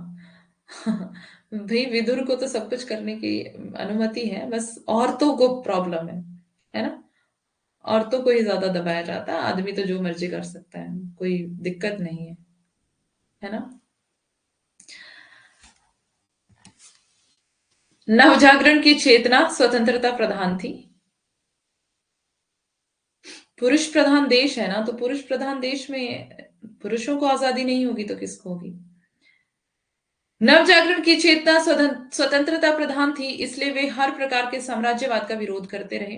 भाई विदुर को तो सब कुछ करने की अनुमति है, बस औरतों को प्रॉब्लम है ना। औरतों को ही ज्यादा दबाया जाता है, आदमी तो जो मर्जी कर सकता है, कोई दिक्कत नहीं है ना। नवजागरण की चेतना स्वतंत्रता प्रधान थी। पुरुष प्रधान देश है ना, तो पुरुष प्रधान देश में पुरुषों को आजादी नहीं होगी तो किसको होगी। नवजागरण की चेतना स्वतंत्रता प्रधान थी, इसलिए वे हर प्रकार के साम्राज्यवाद का विरोध करते रहे,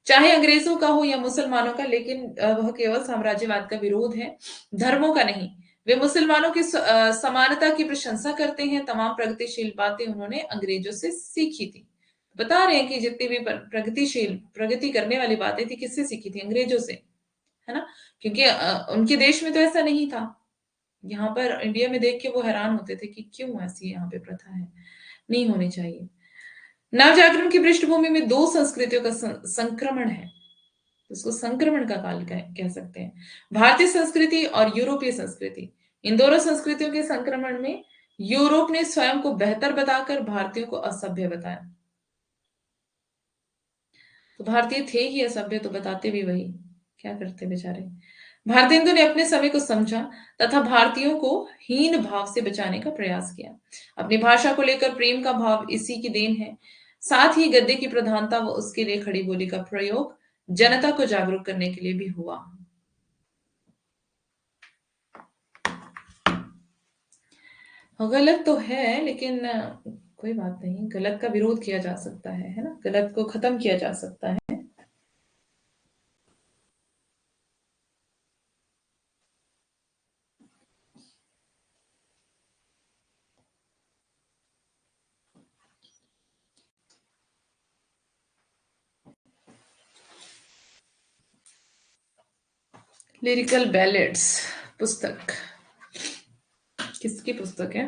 चाहे अंग्रेजों का हो या मुसलमानों का। लेकिन वह केवल साम्राज्यवाद का विरोध है, धर्मों का नहीं। वे मुसलमानों की समानता की प्रशंसा करते हैं। तमाम प्रगतिशील बातें उन्होंने अंग्रेजों से सीखी थी। बता रहे हैं कि जितनी भी प्रगतिशील प्रगति करने वाली बातें थी, किससे सीखी थी? अंग्रेजों से, है ना? क्योंकि उनके देश में तो ऐसा नहीं था। यहाँ पर इंडिया में देख के वो हैरान होते थे कि क्यों ऐसी यहाँ पे प्रथा है, नहीं होनी चाहिए। नवजागरण की पृष्ठभूमि में दो संस्कृतियों का संक्रमण है, उसको संक्रमण का काल कह सकते हैं। भारतीय संस्कृति और यूरोपीय संस्कृति, इन दोनों संस्कृतियों के संक्रमण में यूरोप ने स्वयं को बेहतर बताकर भारतीयों को असभ्य बताया। तो भारतीय थे ही असभ्य, तो बताते भी वही, क्या करते बेचारे। भारतेंदु ने अपने समय को समझा तथा भारतीयों को हीन भाव से बचाने का प्रयास किया। अपनी भाषा को लेकर प्रेम का भाव इसी की देन है। साथ ही गद्य की प्रधानता व उसके लिए खड़ी बोली का प्रयोग जनता को जागरूक करने के लिए भी हुआ। गलत तो है, लेकिन कोई बात नहीं, गलत का विरोध किया जा सकता है ना? गलत को खत्म किया जा सकता है। लिरिकल बैलेड्स पुस्तक किसकी पुस्तक है?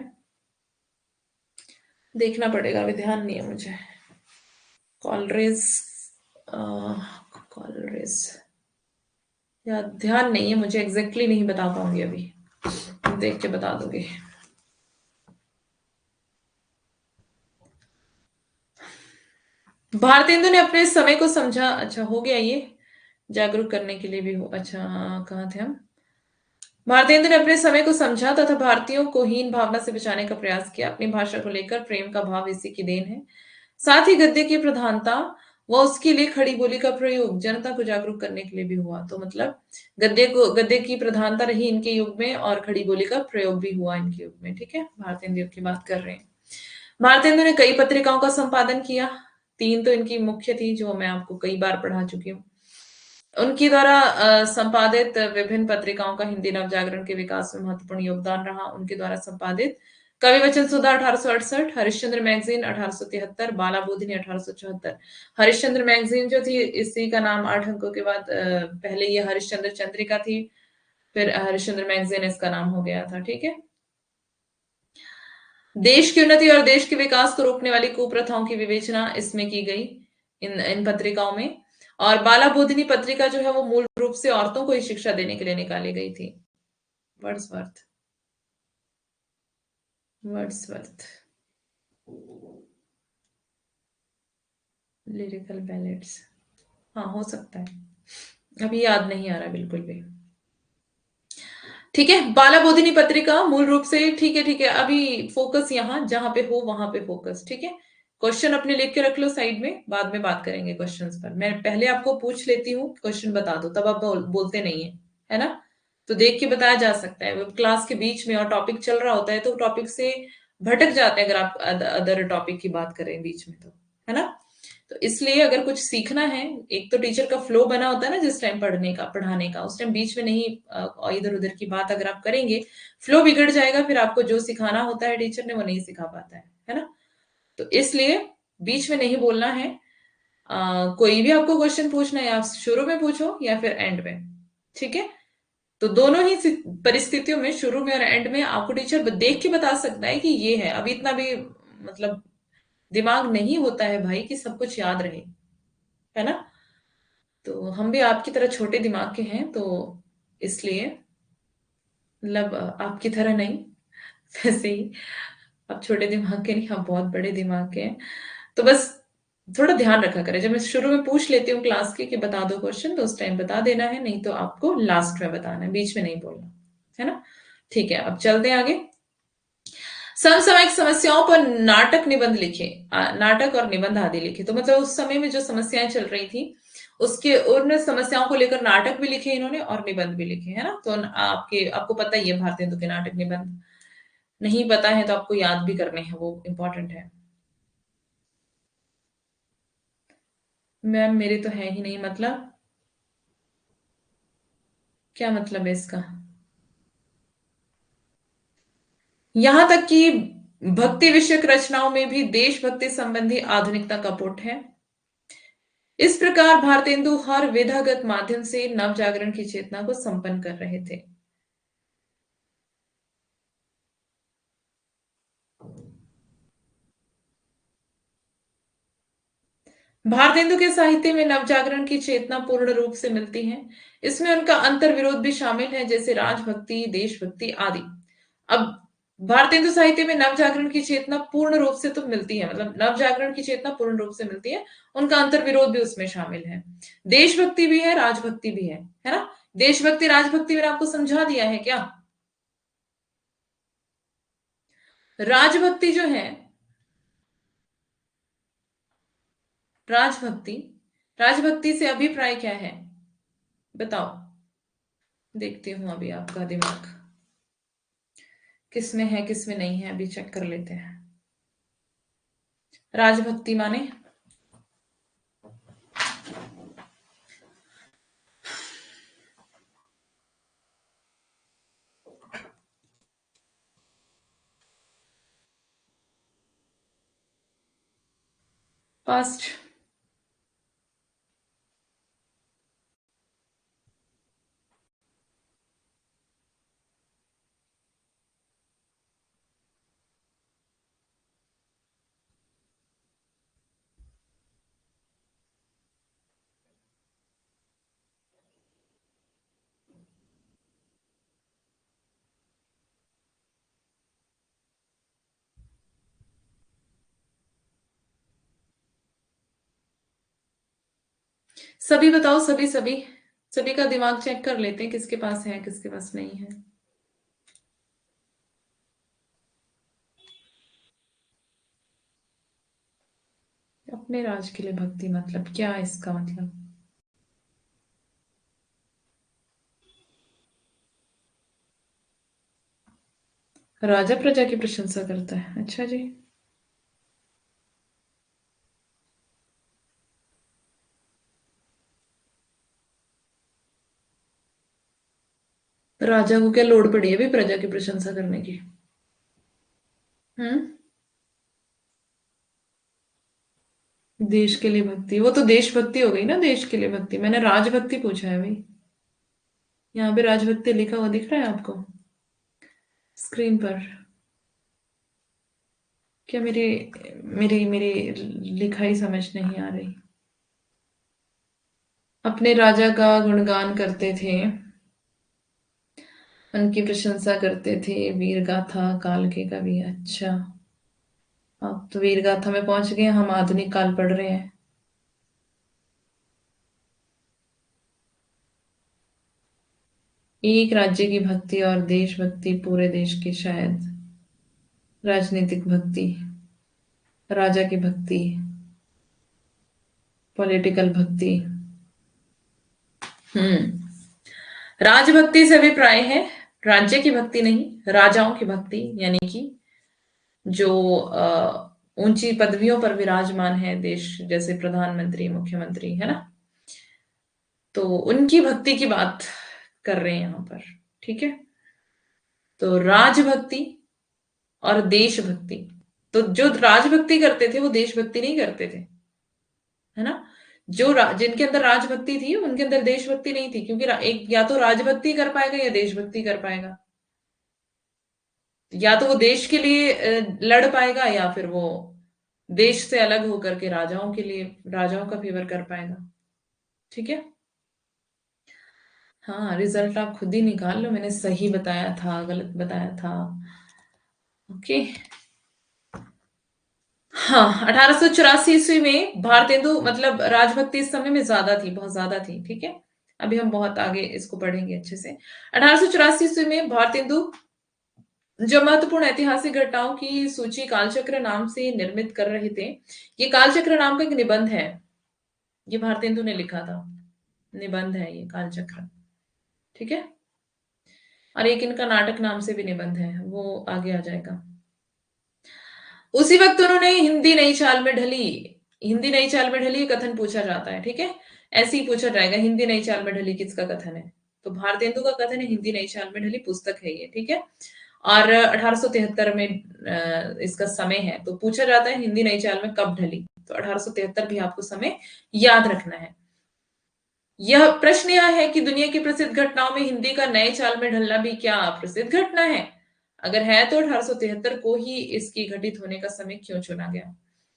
देखना पड़ेगा, अभी ध्यान नहीं है मुझे। कॉलरेज, कॉलरेज, या ध्यान नहीं है मुझे, एग्जैक्टली नहीं बता पाऊंगी अभी, देख के बता दोगे। भारतेंदु ने अपने समय को समझा। अच्छा हो गया ये, जागरूक करने के लिए भी हो। अच्छा कहाँ थे हम? भारतेंदु ने अपने समय को समझा तथा भारतीयों को हीन भावना से बचाने का प्रयास किया। अपनी भाषा को लेकर प्रेम का भाव इसी की देन है। साथ ही गद्य की प्रधानता व उसके लिए खड़ी बोली का प्रयोग जनता को जागरूक करने के लिए भी हुआ। तो मतलब गद्य की प्रधानता रही इनके युग में और खड़ी बोली का प्रयोग भी हुआ इनके युग में। ठीक है, भारतेंदु युग की बात कर रहे हैं। भारतेंदु ने कई पत्रिकाओं का संपादन किया। तीन तो इनकी मुख्य थी, जो मैं आपको कई बार पढ़ा चुकी हूँ। उनके द्वारा संपादित विभिन्न पत्रिकाओं का हिंदी नवजागरण के विकास में महत्वपूर्ण योगदान रहा। उनके द्वारा संपादित कवि वचन सुधा 1868, हरिश्चंद्र मैगजीन 1873, बाला बोधिनी 1874। हरिश्चंद्र मैगजीन जो थी, इसी का नाम 8 अंकों के बाद पहले ये हरिश्चंद्र चंद्रिका थी, फिर हरिश्चंद्र मैगजीन इसका नाम हो गया था। ठीक है, देश की उन्नति और देश के विकास को रोकने वाली कुप्रथाओं की विवेचना इसमें की गई, इन पत्रिकाओं में। और बाला बोधिनी पत्रिका जो है वो मूल रूप से औरतों को ही शिक्षा देने के लिए निकाली गई थी। वर्ड्सवर्थ, वर्ड्सवर्थ, लिरिकल बैलेट्स, हाँ हो सकता है, अभी याद नहीं आ रहा बिल्कुल भी। ठीक है, बाला बोधिनी पत्रिका मूल रूप से, ठीक है ठीक है, अभी फोकस यहाँ जहां पे हो वहां पे फोकस। ठीक है, क्वेश्चन अपने लिख के रख लो साइड में, बाद में बात करेंगे क्वेश्चंस पर। मैं पहले आपको पूछ लेती हूँ, क्वेश्चन बता दो, तब आप बोलते नहीं है ना? तो देख के बताया जा सकता है। क्लास के बीच में और टॉपिक चल रहा होता है तो टॉपिक से भटक जाते हैं अगर आप अदर टॉपिक की बात करें बीच में, तो है ना? तो इसलिए अगर कुछ सीखना है, एक तो टीचर का फ्लो बना होता है ना जिस टाइम पढ़ने का पढ़ाने का, उस टाइम बीच में नहीं इधर उधर की बात अगर आप करेंगे, फ्लो बिगड़ जाएगा, फिर आपको जो सिखाना होता है टीचर ने वो नहीं सिखा पाता है ना? तो इसलिए बीच में नहीं बोलना है। कोई भी आपको क्वेश्चन पूछना है, आप शुरू में पूछो या फिर एंड में। ठीक है, तो दोनों ही परिस्थितियों में, शुरू में और एंड में, आपको टीचर देख के बता सकता है कि ये है। अभी इतना भी मतलब दिमाग नहीं होता है भाई कि सब कुछ याद रहे, है ना? तो हम भी आपकी तरह छोटे दिमाग के हैं, तो इसलिए मतलब आपकी तरह नहीं, वैसे ही आप छोटे दिमाग के नहीं, आप बहुत बड़े दिमाग के हैं। तो बस थोड़ा ध्यान रखा करें, जब मैं शुरू में पूछ लेती हूँ क्लास के कि बता दो क्वेश्चन, तो उस टाइम बता देना है, नहीं तो आपको लास्ट में बताना है, बीच में नहीं बोलना, है ना? ठीक है, अब चलते हैं आगे। समसामयिक समस्याओं पर नाटक निबंध लिखे, नाटक और निबंध आदि लिखे। तो मतलब उस समय में जो समस्याएं चल रही थी, उसके उन समस्याओं को लेकर नाटक भी लिखे इन्होंने और निबंध भी लिखे, है ना? तो आपको पता ही है भारतेंदु के नाटक निबंध। नहीं पता है तो आपको याद भी करने हैं, वो इम्पोर्टेंट है। मैम मेरे तो है ही नहीं, मतलब क्या मतलब है इसका? यहाँ तक कि भक्ति विषयक रचनाओं में भी देशभक्ति संबंधी आधुनिकता का पुट है। इस प्रकार भारतेंदु हर विधागत माध्यम से नव जागरण की चेतना को संपन्न कर रहे थे। भारतेंदु के साहित्य में नवजागरण की चेतना पूर्ण रूप से मिलती है। इसमें उनका अंतर्विरोध भी शामिल है, जैसे राजभक्ति, देशभक्ति आदि। अब भारतेंदु साहित्य में नवजागरण की चेतना पूर्ण रूप से तो मिलती है, मतलब नवजागरण की चेतना पूर्ण रूप से मिलती है, उनका अंतर्विरोध भी उसमें शामिल है। देशभक्ति भी है, राजभक्ति भी है ना? देशभक्ति राजभक्ति मैंने आपको समझा दिया है क्या? राजभक्ति जो है, राजभक्ति, राजभक्ति से अभिप्राय क्या है बताओ? देखती हूं अभी आपका दिमाग किसमें है किसमें नहीं है, अभी चेक कर लेते हैं। राजभक्ति माने पास्ट। सभी बताओ, सभी सभी सभी का दिमाग चेक कर लेते हैं, किसके पास है किसके पास नहीं है। अपने राज के लिए भक्ति मतलब क्या है इसका मतलब? राजा प्रजा की प्रशंसा करता है, अच्छा जी। राजा को क्या लोड़ पड़ी है भी प्रजा की प्रशंसा करने की? हम्म। देश के लिए भक्ति, वो तो देशभक्ति हो गई ना, देश के लिए भक्ति, मैंने राजभक्ति पूछा है भाई। यहाँ पे राजभक्ति लिखा हुआ दिख रहा है आपको स्क्रीन पर? क्या मेरी मेरी मेरी लिखाई समझ नहीं आ रही? अपने राजा का गुणगान करते थे, उनकी प्रशंसा करते थे, वीर गाथा काल के कवि, अच्छा। अब तो वीर गाथा में पहुंच गए, हम आधुनिक काल पढ़ रहे हैं। एक राज्य की भक्ति और देशभक्ति पूरे देश की शायद। राजनीतिक भक्ति, राजा की भक्ति, पॉलिटिकल भक्ति। हम्म। राजभक्ति से अभिप्राय है राज्य की भक्ति नहीं, राजाओं की भक्ति, यानी कि जो ऊंची पदवियों पर विराजमान है देश, जैसे प्रधानमंत्री, मुख्यमंत्री, है ना? तो उनकी भक्ति की बात कर रहे हैं यहां पर, ठीक है? तो राजभक्ति और देशभक्ति, तो जो राजभक्ति करते थे वो देशभक्ति नहीं करते थे, है ना? जिनके अंदर राजभक्ति थी उनके अंदर देशभक्ति नहीं थी, क्योंकि एक या तो राजभक्ति कर पाएगा या देशभक्ति कर पाएगा। या तो वो देश के लिए लड़ पाएगा, या फिर वो देश से अलग होकर के राजाओं के लिए, राजाओं का फेवर कर पाएगा, ठीक है? हाँ, रिजल्ट आप खुद ही निकाल लो, मैंने सही बताया था गलत बताया था? ओके। हाँ, 1884 ईस्वी में भारतेंदु, मतलब राजभक्ति इस समय में ज्यादा थी, बहुत ज्यादा थी, ठीक है? अभी हम बहुत आगे इसको पढ़ेंगे अच्छे से। 1884 ईस्वी में भारतेंदु जो महत्वपूर्ण ऐतिहासिक घटनाओं की सूची कालचक्र नाम से निर्मित कर रहे थे। ये कालचक्र नाम का एक निबंध है, ये भारतेंदु ने लिखा था, निबंध है ये कालचक्र, ठीक है? और एक इनका नाटक नाम से भी निबंध है, वो आगे आ जाएगा। उसी वक्त उन्होंने हिंदी नई चाल में ढली, हिंदी नई चाल में ढली कथन पूछा जाता है, ठीक है। ऐसे ही पूछा जाएगा, हिंदी नई चाल में ढली किसका कथन है? तो भारतेंदु का कथन है, हिंदी नई चाल में ढली पुस्तक है ये, ठीक है। और 1873 में इसका समय है, तो पूछा जाता है हिंदी नई चाल में कब ढली, तो 1873 भी आपको समय याद रखना है। यह प्रश्न यह है कि दुनिया की प्रसिद्ध घटनाओं में हिंदी का नए चाल में ढलना भी क्या प्रसिद्ध घटना है? अगर है तो 1873 को ही इसकी घटित होने का समय क्यों चुना गया?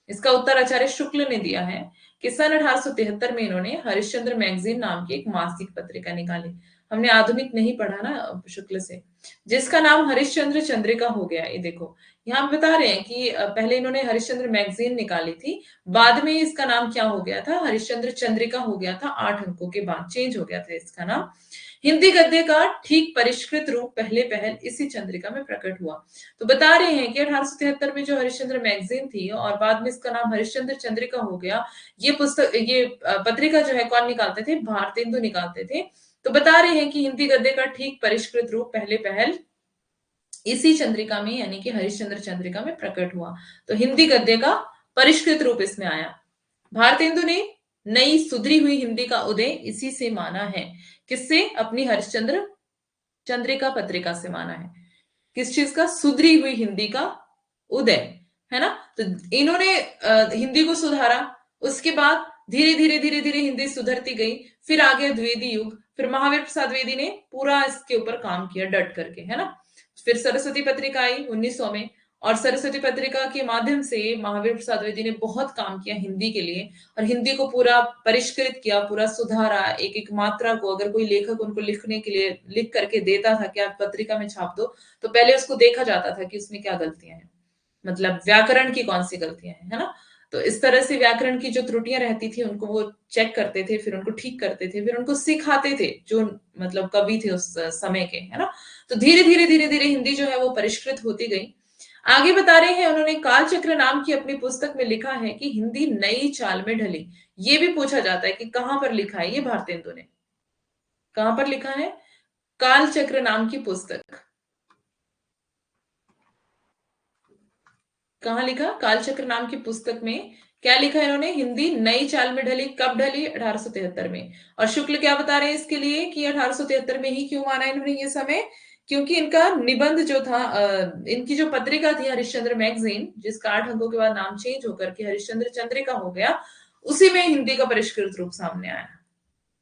इसका उत्तर आचार्य शुक्ल ने दिया है कि सन 1873 में इन्होंने हरिश्चंद्र मैगजीन नाम की एक मासिक पत्रिका निकाली। हमने आधुनिक नहीं पढ़ा ना शुक्ल से, जिसका नाम हरिश्चंद्र चंद्रिका हो गया। ये देखो, यहाँ हम बता रहे हैं कि पहले इन्होंने हरिश्चंद्र मैगजीन निकाली थी, बाद में इसका नाम क्या हो गया था? हरिश्चंद्र चंद्रिका हो गया था, 8 अंकों के बाद चेंज हो गया था इसका नाम। हिंदी गद्य का ठीक परिष्कृत रूप पहले पहल इसी चंद्रिका में प्रकट हुआ। तो बता रहे हैं कि 1873 में जो हरिश्चंद्र मैगजीन थी और बाद में इसका नाम हरिश्चंद्र चंद्रिका हो गया, ये पुस्तक, ये पत्रिका जो है कौन निकालते थे? भारतेंदु निकालते थे। तो बता रहे हैं कि हिंदी गद्य का ठीक परिष्कृत रूप पहले पहल इसी चंद्रिका में, यानी कि हरिश्चंद्र चंद्रिका में प्रकट हुआ। तो हिंदी गद्य का परिष्कृत रूप इसमें आया। भारतेंदु ने नई सुधरी हुई हिंदी का उदय इसी से माना है। किससे? अपनी हरिश्चंद्र चंद्रिका पत्रिका से माना है। किस चीज का? सुधरी हुई हिंदी का उदय, है ना। तो इन्होंने हिंदी को सुधारा, उसके बाद धीरे धीरे धीरे धीरे हिंदी सुधरती गई, फिर आ गया द्विवेदी युग, फिर महावीर प्रसाद द्विवेदी ने पूरा इसके ऊपर काम किया डट करके, है ना। फिर सरस्वती पत्रिका आई 1900 में, और सरस्वती पत्रिका के माध्यम से महावीर प्रसाद द्विवेदी ने बहुत काम किया हिंदी के लिए, और हिंदी को पूरा परिष्कृत किया, पूरा सुधारा। एक एक मात्रा को अगर कोई लेखक उनको लिखने के लिए लिख करके देता था कि आप पत्रिका में छाप दो, तो पहले उसको देखा जाता था कि उसमें क्या गलतियां हैं, मतलब व्याकरण की कौन सी गलतियां हैं, है ना। तो इस तरह से व्याकरण की जो त्रुटियां रहती थी उनको वो चेक करते थे, फिर उनको ठीक करते थे, फिर उनको सिखाते थे जो मतलब कवि थे उस समय के, है ना। तो धीरे धीरे धीरे धीरे हिंदी जो है वो परिष्कृत होती गई। आगे बता रहे हैं, उन्होंने कालचक्र नाम की अपनी पुस्तक में लिखा है कि हिंदी नई चाल में ढली। ये भी पूछा जाता है कि कहां पर लिखा है ये भारतेंदु ने, कहां पर लिखा है? कालचक्र नाम की पुस्तक कहाँ लिखा? कालचक्र नाम की पुस्तक में क्या लिखा है इन्होंने? हिंदी नई चाल में ढली। कब ढली? 1873 में। और शुक्ल क्या बता रहे हैं इसके लिए कि 1873 में ही क्यों माना इन्होंने ये समय? क्योंकि इनका निबंध जो था, इनकी जो पत्रिका थी हरिश्चंद्र मैगजीन, जिसका 8 अंकों के बाद नाम चेंज होकर के हरिश्चंद्र चंद्रिका हो गया, उसी में हिंदी का परिष्कृत रूप सामने आया,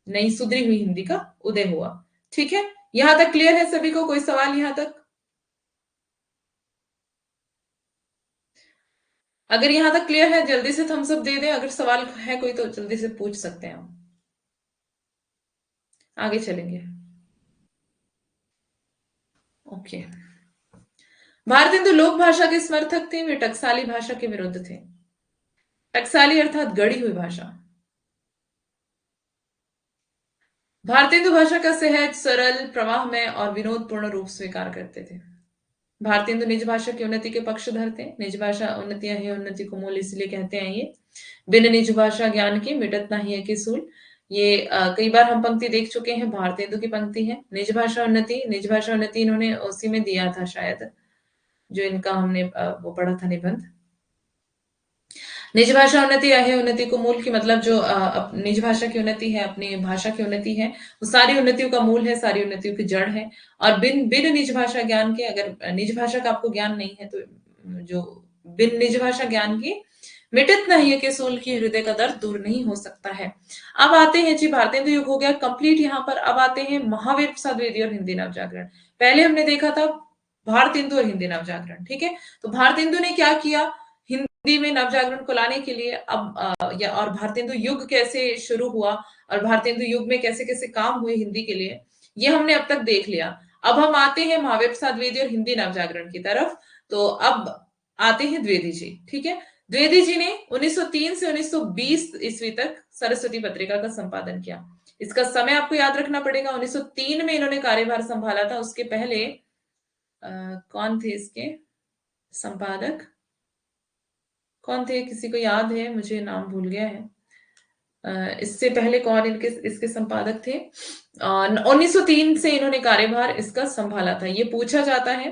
नई सुधरी हुई हिंदी का उदय हुआ। ठीक है, यहां तक क्लियर है सभी को? कोई सवाल यहां तक? अगर यहां तक क्लियर है जल्दी से थम्स अप दे दें, अगर सवाल है कोई तो जल्दी से पूछ सकते हैं हम, आगे चलेंगे। ओके। भारतेंदु लोक भाषा के समर्थक थे, वे टकसाली भाषा के विरुद्ध थे। टकसाली अर्थात गढ़ी हुई भाषा। भारतेंदु भाषा का सहज, सरल, प्रवाहमय और विनोदपूर्ण रूप स्वीकार करते थे। भारतेंदु निज भाषा की उन्नति के पक्षधर थे। निज भाषा उन्नति है उन्नति को मूल इसलिए कहते हैं ये। बिन निज भाषा ज्ञान के मिटत नहीं है कि सूल। ये कई बार हम पंक्ति देख चुके हैं, भारतेंदु की पंक्ति है। निज भाषा उन्नति, निज भाषा उन्नति इन्होंने उसी में दिया था शायद, जो इनका हमने वो पढ़ा था निबंध। निज भाषा उन्नति है उन्नति को मूल की मतलब जो निज भाषा की उन्नति है, अपनी भाषा की उन्नति है, वो सारी उन्नतियों का मूल है, सारी उन्नतियों की जड़ है। और बिन बिन निज भाषा ज्ञान के, अगर निज भाषा का आपको ज्ञान नहीं है तो जो बिन निज भाषा ज्ञान की मिटत नहीं है कि सूल की हृदय का दर्द दूर नहीं हो सकता है। अब आते हैं जी, भारतेंदु युग हो गया कंप्लीट। यहाँ पर अब आते हैं महावीर प्रसाद द्विवेदी और हिंदी नवजागरण। पहले हमने देखा था भारतेंदु और हिंदी नवजागरण, ठीक है। तो भारतेंदु ने क्या किया हिंदी में नवजागरण को लाने के लिए? अब और भारतेंदु युग कैसे शुरू हुआ और भारतेंदु युग में कैसे कैसे काम हुए हिंदी के लिए, ये हमने अब तक देख लिया। अब हम आते हैं महावीर प्रसाद द्विवेदी और हिंदी नवजागरण की तरफ। तो अब आते हैं द्विवेदी जी, ठीक है। द्विवेदी जी ने 1903 से 1920 ईस्वी तक सरस्वती पत्रिका का संपादन किया। इसका समय आपको याद रखना पड़ेगा। 1903 में इन्होंने कार्यभार संभाला था। उसके पहले कौन थे इसके संपादक? कौन थे? किसी को याद है? मुझे नाम भूल गया है। इससे पहले कौन इसके संपादक थे? 1903 से इन्होंने कार्यभार इसका संभाला था। ये पूछा जाता है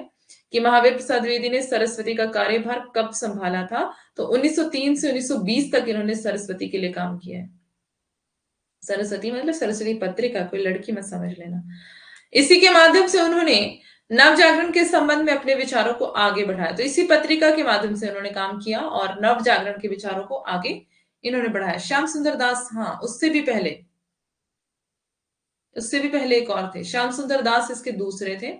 कि महावीर प्रसाद द्विवेदी ने सरस्वती का कार्यभार कब संभाला था? तो 1903 से 1920 तक इन्होंने सरस्वती के लिए काम किया है। सरस्वती मतलब सरस्वती पत्रिका, कोई लड़की मत समझ लेना। इसी के माध्यम से उन्होंने नव जागरण के संबंध में अपने विचारों को आगे बढ़ाया। तो इसी पत्रिका के माध्यम से उन्होंने काम किया और नव जागरण के विचारों को आगे इन्होंने बढ़ाया। श्याम सुंदर दास, हाँ, उससे भी पहले एक और थे। श्याम सुंदर दास इसके दूसरे थे।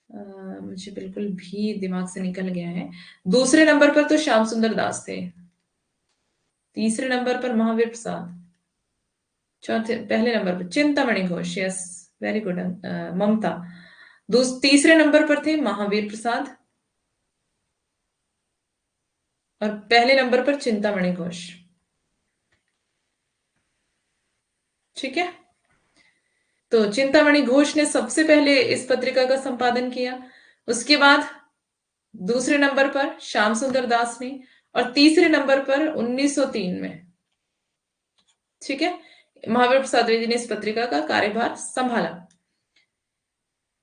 मुझे बिल्कुल भी दिमाग से निकल गया है। दूसरे नंबर पर तो श्याम सुंदर दास थे, तीसरे नंबर पर महावीर प्रसाद, पहले नंबर पर Chintamani Ghosh, yes very good Mamata. तीसरे नंबर पर थे महावीर प्रसाद और पहले नंबर पर चिंतामणि घोष। ठीक है, तो चिंतामणि घोष ने सबसे पहले इस पत्रिका का संपादन किया। उसके बाद दूसरे नंबर पर श्याम सुंदर दास ने और तीसरे नंबर पर 1903 में, ठीक है, महावीर प्रसाद द्विवेदी ने इस पत्रिका का कार्यभार संभाला।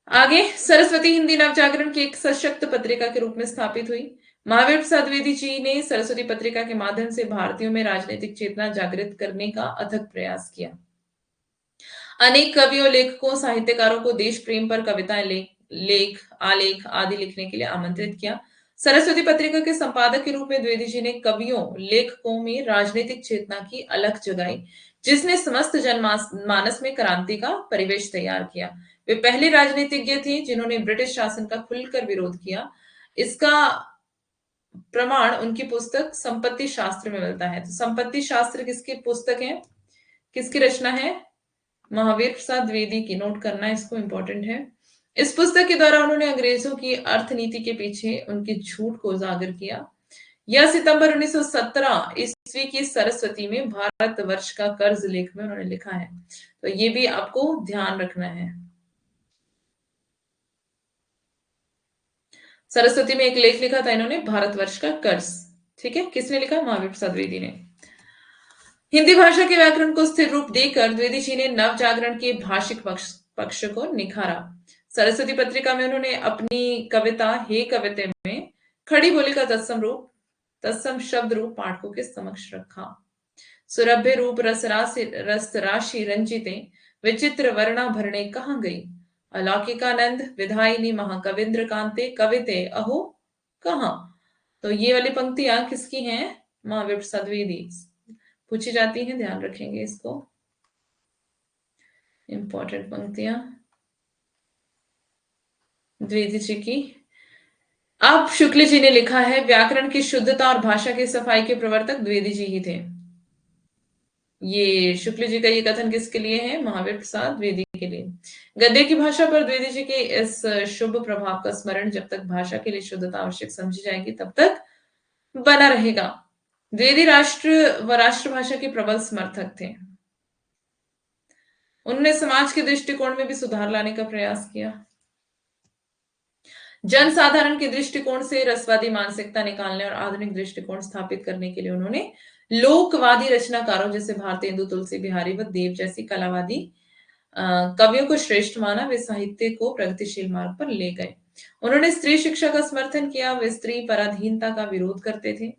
आगे सरस्वती हिंदी नवजागरण की एक सशक्त पत्रिका के रूप में स्थापित हुई। महावीर प्रसाद द्विवेदी जी ने सरस्वती पत्रिका के माध्यम से भारतीयों में राजनीतिक चेतना जागृत करने का अथक प्रयास किया। अनेक कवियों, लेखकों, साहित्यकारों को देश प्रेम पर कविताएं, लेख, आलेख आदि लिखने के लिए आमंत्रित किया। सरस्वती पत्रिका के संपादक के रूप में द्विवेदी जी ने कवियों, लेखकों में राजनीतिक चेतना की अलख जगाई, जिसने समस्त जनमानस में क्रांति का परिवेश तैयार किया। वे पहले राजनीतिज्ञ थे जिन्होंने ब्रिटिश शासन का खुलकर विरोध किया। इसका प्रमाण उनकी पुस्तक संपत्ति शास्त्र में मिलता है। तो संपत्ति शास्त्र किसकी पुस्तक है, किसकी रचना है? महावीर प्रसाद द्विवेदी की। नोट करना इसको, इंपॉर्टेंट है। इस पुस्तक के द्वारा उन्होंने अंग्रेजों की अर्थनीति के पीछे उनके झूठ को उजागर किया। यह सितंबर 1917 ईस्वी की सरस्वती में भारतवर्ष का कर्ज लेख में उन्होंने लिखा है। तो ये भी आपको ध्यान रखना है। सरस्वती में एक लेख लिखा था इन्होंने, भारतवर्ष का कर्ज। ठीक है, किसने लिखा? महावीर प्रसाद द्विवेदी ने। हिंदी भाषा के व्याकरण को स्थिर रूप देकर द्विवेदी जी ने नव जागरण के भाषिक पक्ष को निखारा। सरस्वती पत्रिका में उन्होंने अपनी कविता हे कविते में खड़ी बोली का तत्सम शब्द रूप पाठकों के समक्ष रखा। सुरभ्य रूप रस राशि रंजिते, विचित्र वर्णा भरणे कहाँ गई, अलौकिकानंद विधायिनी महाकविंद्र कांते, कविते अहो कहाँ। तो ये वाली पंक्तियां किसकी हैं? महावीर प्रसाद द्विवेदी पूछी जाती हैं, ध्यान रखेंगे इसको, इंपॉर्टेंट पंक्तियां द्विवेदी जी की। अब शुक्ल जी ने लिखा है, व्याकरण की शुद्धता और भाषा की सफाई के प्रवर्तक द्विवेदी जी ही थे। ये शुक्ल जी का ये कथन किसके लिए है? महावीर प्रसाद द्विवेदी के लिए। गद्य की भाषा पर द्विवेदी जी के इस शुभ प्रभाव का स्मरण जब तक भाषा के लिए शुद्धता आवश्यक समझी जाएगी तब तक बना रहेगा। द्विवेदी राष्ट्र व राष्ट्रभाषा के प्रबल समर्थक थे। उन्होंने समाज के दृष्टिकोण में भी सुधार लाने का प्रयास किया। जनसाधारण के दृष्टिकोण से रसवादी मानसिकता निकालने और आधुनिक दृष्टिकोण स्थापित करने के लिए उन्होंने लोकवादी रचनाकारों जैसे भारतेंदु, तुलसी बिहारी व देव जैसी कलावादी कवियों को श्रेष्ठ माना। वे साहित्य को प्रगतिशील मार्ग पर ले गए। उन्होंने स्त्री शिक्षा का समर्थन किया। वे स्त्री पराधीनता का विरोध करते थे।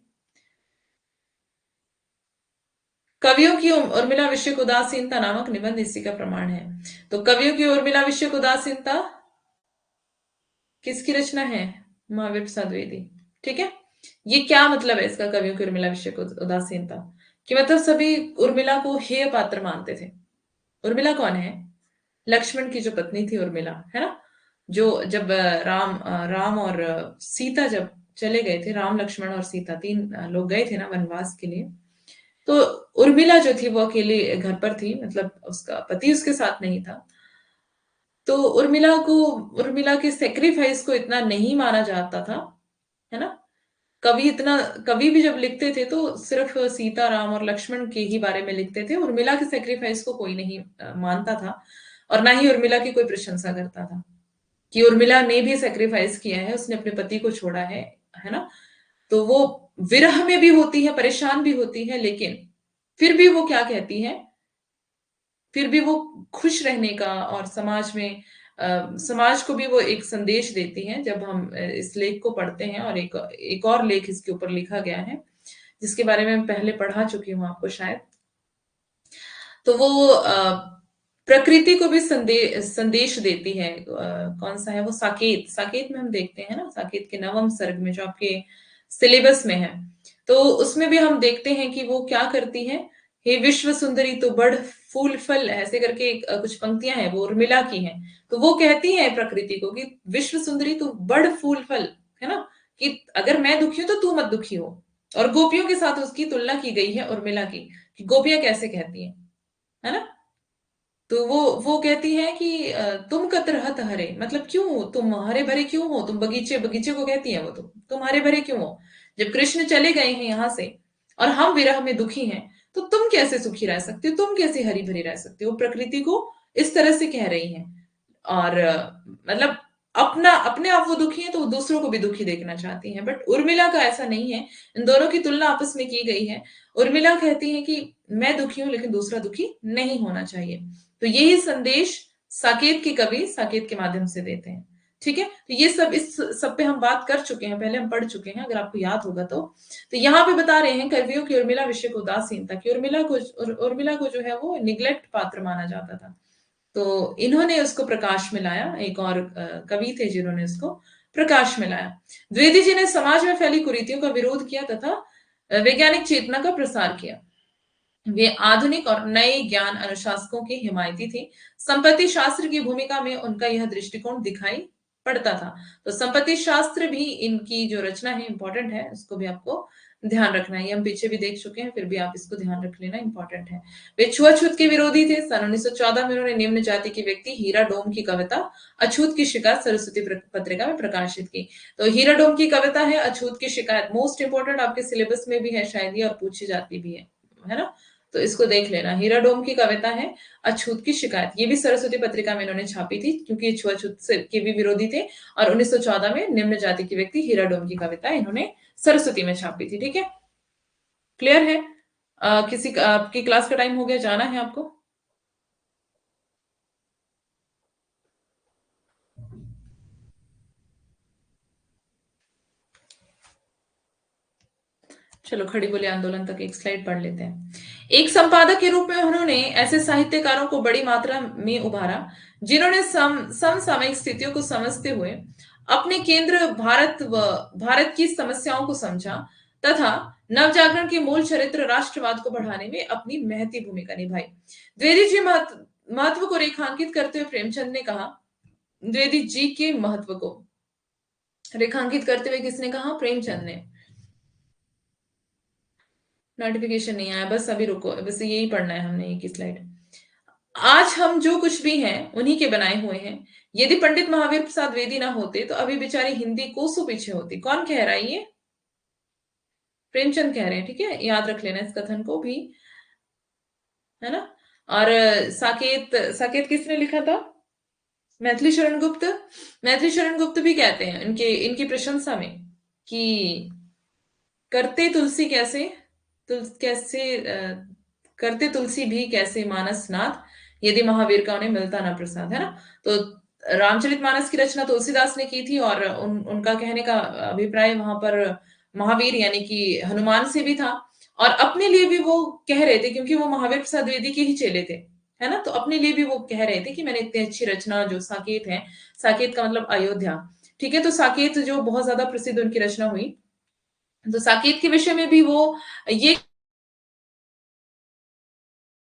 कवियों की उर्मिला विषयक उदासीनता नामक निबंध इसी का प्रमाण है। तो कवियों की उर्मिला विषयक उदासीनता किसकी रचना है? महावीर प्रसाद द्विवेदी। ठीक है, ये क्या मतलब है इसका, कवियों की उर्मिला विषयक उदासीनता? कि मतलब सभी उर्मिला को हेय पात्र मानते थे। उर्मिला कौन है? लक्ष्मण की जो पत्नी थी उर्मिला, है ना, जो जब राम और सीता जब चले गए थे, राम लक्ष्मण और सीता तीन लोग गए थे ना वनवास के लिए, तो उर्मिला जो थी वो अकेली घर पर थी, मतलब उसका पति उसके साथ नहीं था। तो उर्मिला के सेक्रीफाइस को इतना नहीं माना जाता था, है ना। कवि भी जब लिखते थे तो सिर्फ सीता, राम और लक्ष्मण के ही बारे में लिखते थे। उर्मिला के सेक्रीफाइस को कोई नहीं मानता था और ना ही उर्मिला की कोई प्रशंसा करता था कि उर्मिला ने भी सेक्रीफाइस किया है, उसने अपने पति को छोड़ा है ना। तो वो विरह में भी होती है, परेशान भी होती है, लेकिन फिर भी वो क्या कहती है, फिर भी वो खुश रहने का और समाज में समाज को भी वो एक संदेश देती हैं। जब हम इस लेख को पढ़ते हैं, और एक एक और लेख इसके ऊपर लिखा गया है, जिसके बारे में मैं पहले पढ़ा चुकी हूँ आपको शायद। तो वो प्रकृति को भी संदेश देती है। कौन सा है वो? साकेत। साकेत में हम देखते हैं ना, साकेत के नवम सर्ग में, जो आपके सिलेबस में है, तो उसमें भी हम देखते हैं कि वो क्या करती है। हे विश्व सुंदरी तो बढ़ फूल फल, ऐसे करके कुछ पंक्तियां हैं, वो उर्मिला की हैं। तो वो कहती है प्रकृति को कि विश्व सुंदरी तो बढ़ फूल फल, है ना, कि अगर मैं दुखी हूं तो तू मत दुखी हो। और गोपियों के साथ उसकी तुलना की गई है उर्मिला की, कि गोपियां कैसे कहती हैं, है ना। तो वो कहती है कि तुम कतरहत हरे, मतलब क्यों तुम हरे भरे क्यों हो, तुम बगीचे बगीचे को कहती है वो, तुम हरे भरे क्यों हो, जब कृष्ण चले गए हैं यहाँ से और हम विरह में दुखी हैं, तो तुम कैसे सुखी रह सकती हो, तुम कैसे हरी भरी रह सकती हो। प्रकृति को इस तरह से कह रही हैं। और मतलब अपना अपने आप वो दुखी है तो वो दूसरों को भी दुखी देखना चाहती हैं, बट उर्मिला का ऐसा नहीं है। इन दोनों की तुलना आपस में की गई है। उर्मिला कहती है कि मैं दुखी हूं लेकिन दूसरा दुखी नहीं होना चाहिए। तो यही संदेश साकेत के कवि साकेत के माध्यम से देते हैं। ठीक है, तो ये सब, इस सब पे हम बात कर चुके हैं, पहले हम पढ़ चुके हैं, अगर आपको याद होगा तो यहाँ पे बता रहे हैं कवियों की उर्मिला विषय को उदासीनता की। उर्मिला को जो है वो निग्लेक्ट पात्र माना जाता था। तो इन्होंने उसको प्रकाश में लाया। एक और कवि थे जिन्होंने उसको प्रकाश में लाया। द्विवेदी जी ने समाज में फैली कुरीतियों का विरोध किया तथा वैज्ञानिक चेतना का प्रसार किया। वे आधुनिक और नए ज्ञान अनुशासकों की हिमायती थे। संपत्ति शास्त्र की भूमिका में उनका यह दृष्टिकोण दिखाई पड़ता था। तो संपत्ति शास्त्र भी इनकी जो रचना है इंपॉर्टेंट है, उसको भी आपको ध्यान रखना है। ये हम पीछे भी देख चुके हैं, फिर भी आप इसको ध्यान रख लेना, इंपॉर्टेंट है। वे छुआछूत के विरोधी थे। सन 1914 में उन्होंने निम्न जाति के व्यक्ति हीरा डोम की कविता अछूत की शिकायत सरस्वती पत्रिका में प्रकाशित की। तो हीरा डोम की कविता है अछूत की शिकायत, मोस्ट इंपोर्टेंट, आपके सिलेबस में भी है शायद ये, और पूछी जाती भी है ना। तो इसको देख लेना। हीरा डोम की कविता है अछूत की शिकायत, ये भी सरस्वती पत्रिका में इन्होंने छापी थी, क्योंकि ये छुआछूत के भी विरोधी थे। और 1914 में निम्न जाति के व्यक्ति हीरा डोम की कविता इन्होंने सरस्वती में छापी थी। ठीक है, क्लियर है? किसी आपकी क्लास का टाइम हो गया, जाना है आपको? चलो, खड़ी बोली आंदोलन तक एक स्लाइड पढ़ लेते हैं। एक संपादक के रूप में उन्होंने ऐसे साहित्यकारों को बड़ी मात्रा में उभारा जिन्होंने समसामयिक स्थितियों को समझते हुए अपने केंद्र भारत की समस्याओं को समझा तथा नवजागरण के मूल चरित्र राष्ट्रवाद को बढ़ाने में अपनी महती भूमिका निभाई। द्विवेदी जी महत्व को रेखांकित करते हुए प्रेमचंद ने कहा, द्विवेदी जी के महत्व को रेखांकित करते हुए किसने कहा? प्रेमचंद ने। नोटिफिकेशन नहीं आया, बस अभी रुको, बस यही पढ़ना है हमने, एक ही स्लाइड। आज हम जो कुछ भी हैं उन्हीं के बनाए हुए हैं। यदि पंडित महावीर प्रसाद द्विवेदी ना होते तो अभी बेचारी हिंदी कोसों पीछे होती। कौन कह रहा है ये? प्रेमचंद कह रहे हैं। ठीक है, याद रख लेना इस कथन को भी, है ना। और साकेत, साकेत किसने लिखा था? मैथिली शरण गुप्त। मैथिली शरण गुप्त भी कहते हैं इनके इनकी प्रशंसा में कि करते तुलसी कैसे, कैसे करते तुलसी भी कैसे मानस नाथ, यदि महावीर का उन्हें मिलता ना प्रसाद, है ना। तो रामचरितमानस की रचना तुलसीदास ने की थी, और उनका कहने का अभिप्राय वहां पर महावीर यानी कि हनुमान से भी था। और अपने लिए भी वो कह रहे थे, क्योंकि वो महावीर प्रसाद द्विवेदी के ही चेले थे, है ना। तो अपने लिए भी वो कह रहे थे कि मैंने इतनी अच्छी रचना, जो साकेत है, साकेत का मतलब अयोध्या, ठीक है। तो साकेत जो बहुत ज्यादा प्रसिद्ध उनकी रचना हुई, तो साकेत के विषय में भी वो ये,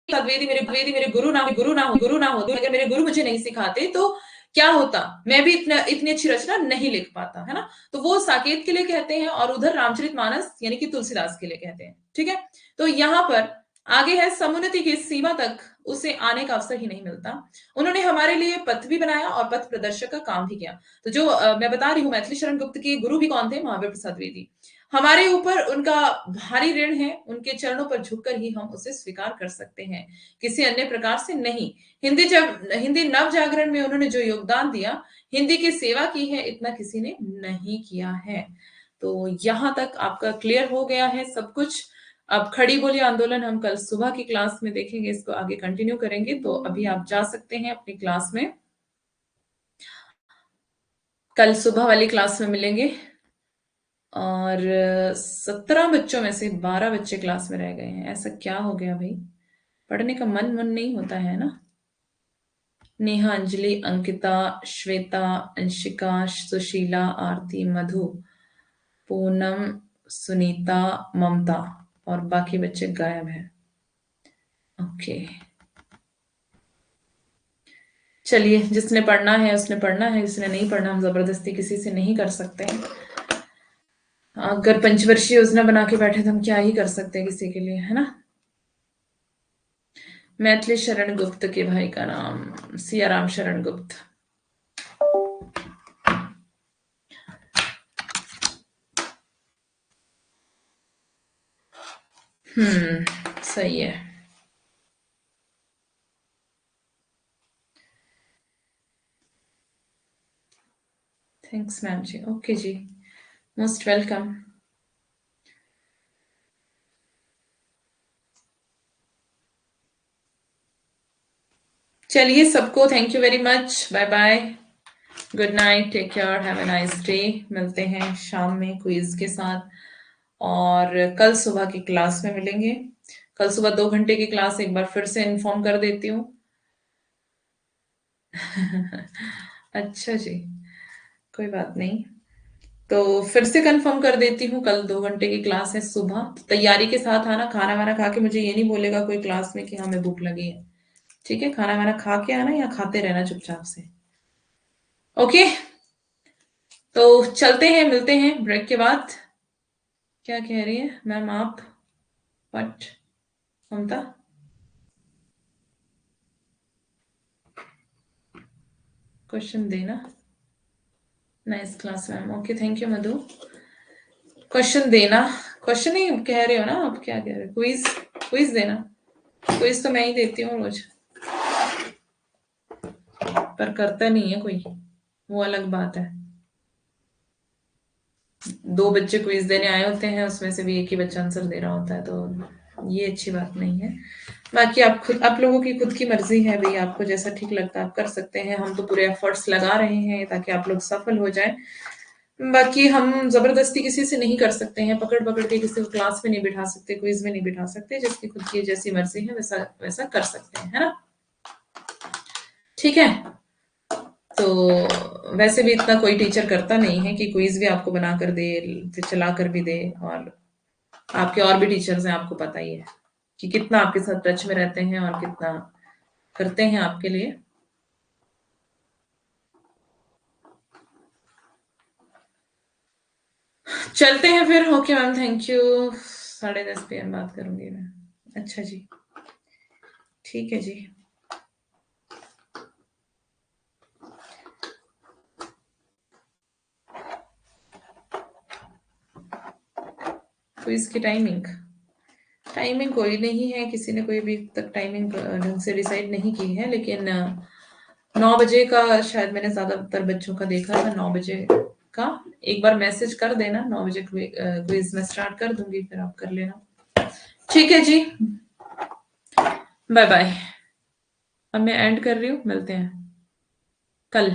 वेदी मेरे गुरु ना हो, अगर मेरे गुरु मुझे नहीं सिखाते तो क्या होता, मैं भी इतना इतनी अच्छी रचना नहीं लिख पाता, है ना। तो वो साकेत के लिए कहते हैं, और उधर रामचरितमानस यानी कि तुलसीदास के लिए कहते हैं। ठीक है, तो यहां पर आगे है, समुन्नति की सीमा तक उसे आने का अवसर ही नहीं मिलता। उन्होंने हमारे लिए पथ भी बनाया और पथ प्रदर्शक का काम भी किया। तो जो मैं बता रही हूँ, मैथिली शरण गुप्त के गुरु भी कौन थे? महावीर प्रसाद द्विवेदी। हमारे ऊपर उनका भारी ऋण है, उनके चरणों पर झुककर ही हम उसे स्वीकार कर सकते हैं, किसी अन्य प्रकार से नहीं। हिंदी नव जागरण में उन्होंने जो योगदान दिया, हिंदी की सेवा की है, इतना किसी ने नहीं किया है। तो यहां तक आपका क्लियर हो गया है सब कुछ। अब खड़ी बोली आंदोलन हम कल सुबह की क्लास में देखेंगे, इसको आगे कंटिन्यू करेंगे। तो अभी आप जा सकते हैं अपनी क्लास में, कल सुबह वाली क्लास में मिलेंगे। और 17 बच्चों में से 12 बच्चे क्लास में रह गए हैं, ऐसा क्या हो गया भाई? पढ़ने का मन नहीं होता है ना। नेहा, अंजलि, अंकिता, श्वेता, अंशिका, सुशीला, आरती, मधु, पूनम, सुनीता, ममता, और बाकी बच्चे गायब हैं। ओके, चलिए, जिसने पढ़ना है उसने पढ़ना है, जिसने नहीं पढ़ना हम जबरदस्ती किसी से नहीं कर सकते हैं। अगर पंचवर्षीय योजना बना के बैठे तो हम क्या ही कर सकते हैं किसी के लिए, है ना। मैथिली शरण गुप्त के भाई का नाम सियाराम शरण गुप्त। सही है। थैंक्स मैम जी। ओके जी, मोस्ट वेलकम। चलिए सबको thank you very much, bye bye, good night, take care, have a nice day. मिलते हैं शाम में क्विज के साथ, और कल सुबह की क्लास में मिलेंगे। कल सुबह 2 घंटे की क्लास एक बार फिर से इन्फॉर्म कर देती हूँ। अच्छा जी, कोई बात नहीं। तो फिर से कंफर्म कर देती हूँ, कल 2 घंटे की क्लास है सुबह। तो तैयारी के साथ आना, खाना वाना खा के, मुझे ये नहीं बोलेगा कोई क्लास में कि हमें भूख लगी है। ठीक है, खाना वाना खा के आना या खाते रहना चुपचाप से। ओके, तो चलते हैं, मिलते हैं ब्रेक के बाद। क्या कह रही है मैम आप? व्हाट? ममता, क्वेश्चन देना। Nice class ma'am, okay thank you Madhu. Question देना, क्वेश्चन ही कह रहे हो ना आप? क्या कह रहे हो? क्विज, क्विज देना। क्विज तो मैं ही देती हूँ रोज, पर करता नहीं है कोई, वो अलग बात है। 2 बच्चे क्विज देने आए होते हैं, उसमें से भी एक ही बच्चा आंसर दे रहा होता है, तो ये अच्छी बात नहीं है। बाकी आप खुद, आप लोगों की खुद की मर्जी है भाई, आपको जैसा ठीक लगता है आप कर सकते हैं। हम तो पूरे एफर्ट्स लगा रहे हैं ताकि आप लोग सफल हो जाए। बाकी हम जबरदस्ती किसी से नहीं कर सकते हैं, पकड़ पकड़ के किसी को क्लास में नहीं बिठा सकते, क्विज में नहीं बिठा सकते। जिसकी खुद की जैसी मर्जी है वैसा वैसा कर सकते हैं, है ना। ठीक है, तो वैसे भी इतना कोई टीचर करता नहीं है कि क्विज भी आपको बना कर दे, फिर चला कर भी दे। और आपके और भी टीचर्स हैं, आपको पता ही है कि कितना आपके साथ टच में रहते हैं और कितना करते हैं आपके लिए। चलते हैं फिर। Okay ma'am, thank you. 10:30 PM बात करूंगी मैं। अच्छा जी, ठीक है जी। क्विज की टाइमिंग, टाइमिंग कोई नहीं है, किसी ने कोई अभी तक टाइमिंग ढंग से डिसाइड नहीं की है, लेकिन 9 बजे का शायद मैंने ज्यादातर बच्चों का देखा था। 9 बजे का एक बार मैसेज कर देना, 9 बजे क्विज में स्टार्ट कर दूंगी, फिर आप कर लेना। ठीक है जी, बाय बाय। अब मैं एंड कर रही हूँ, मिलते हैं कल।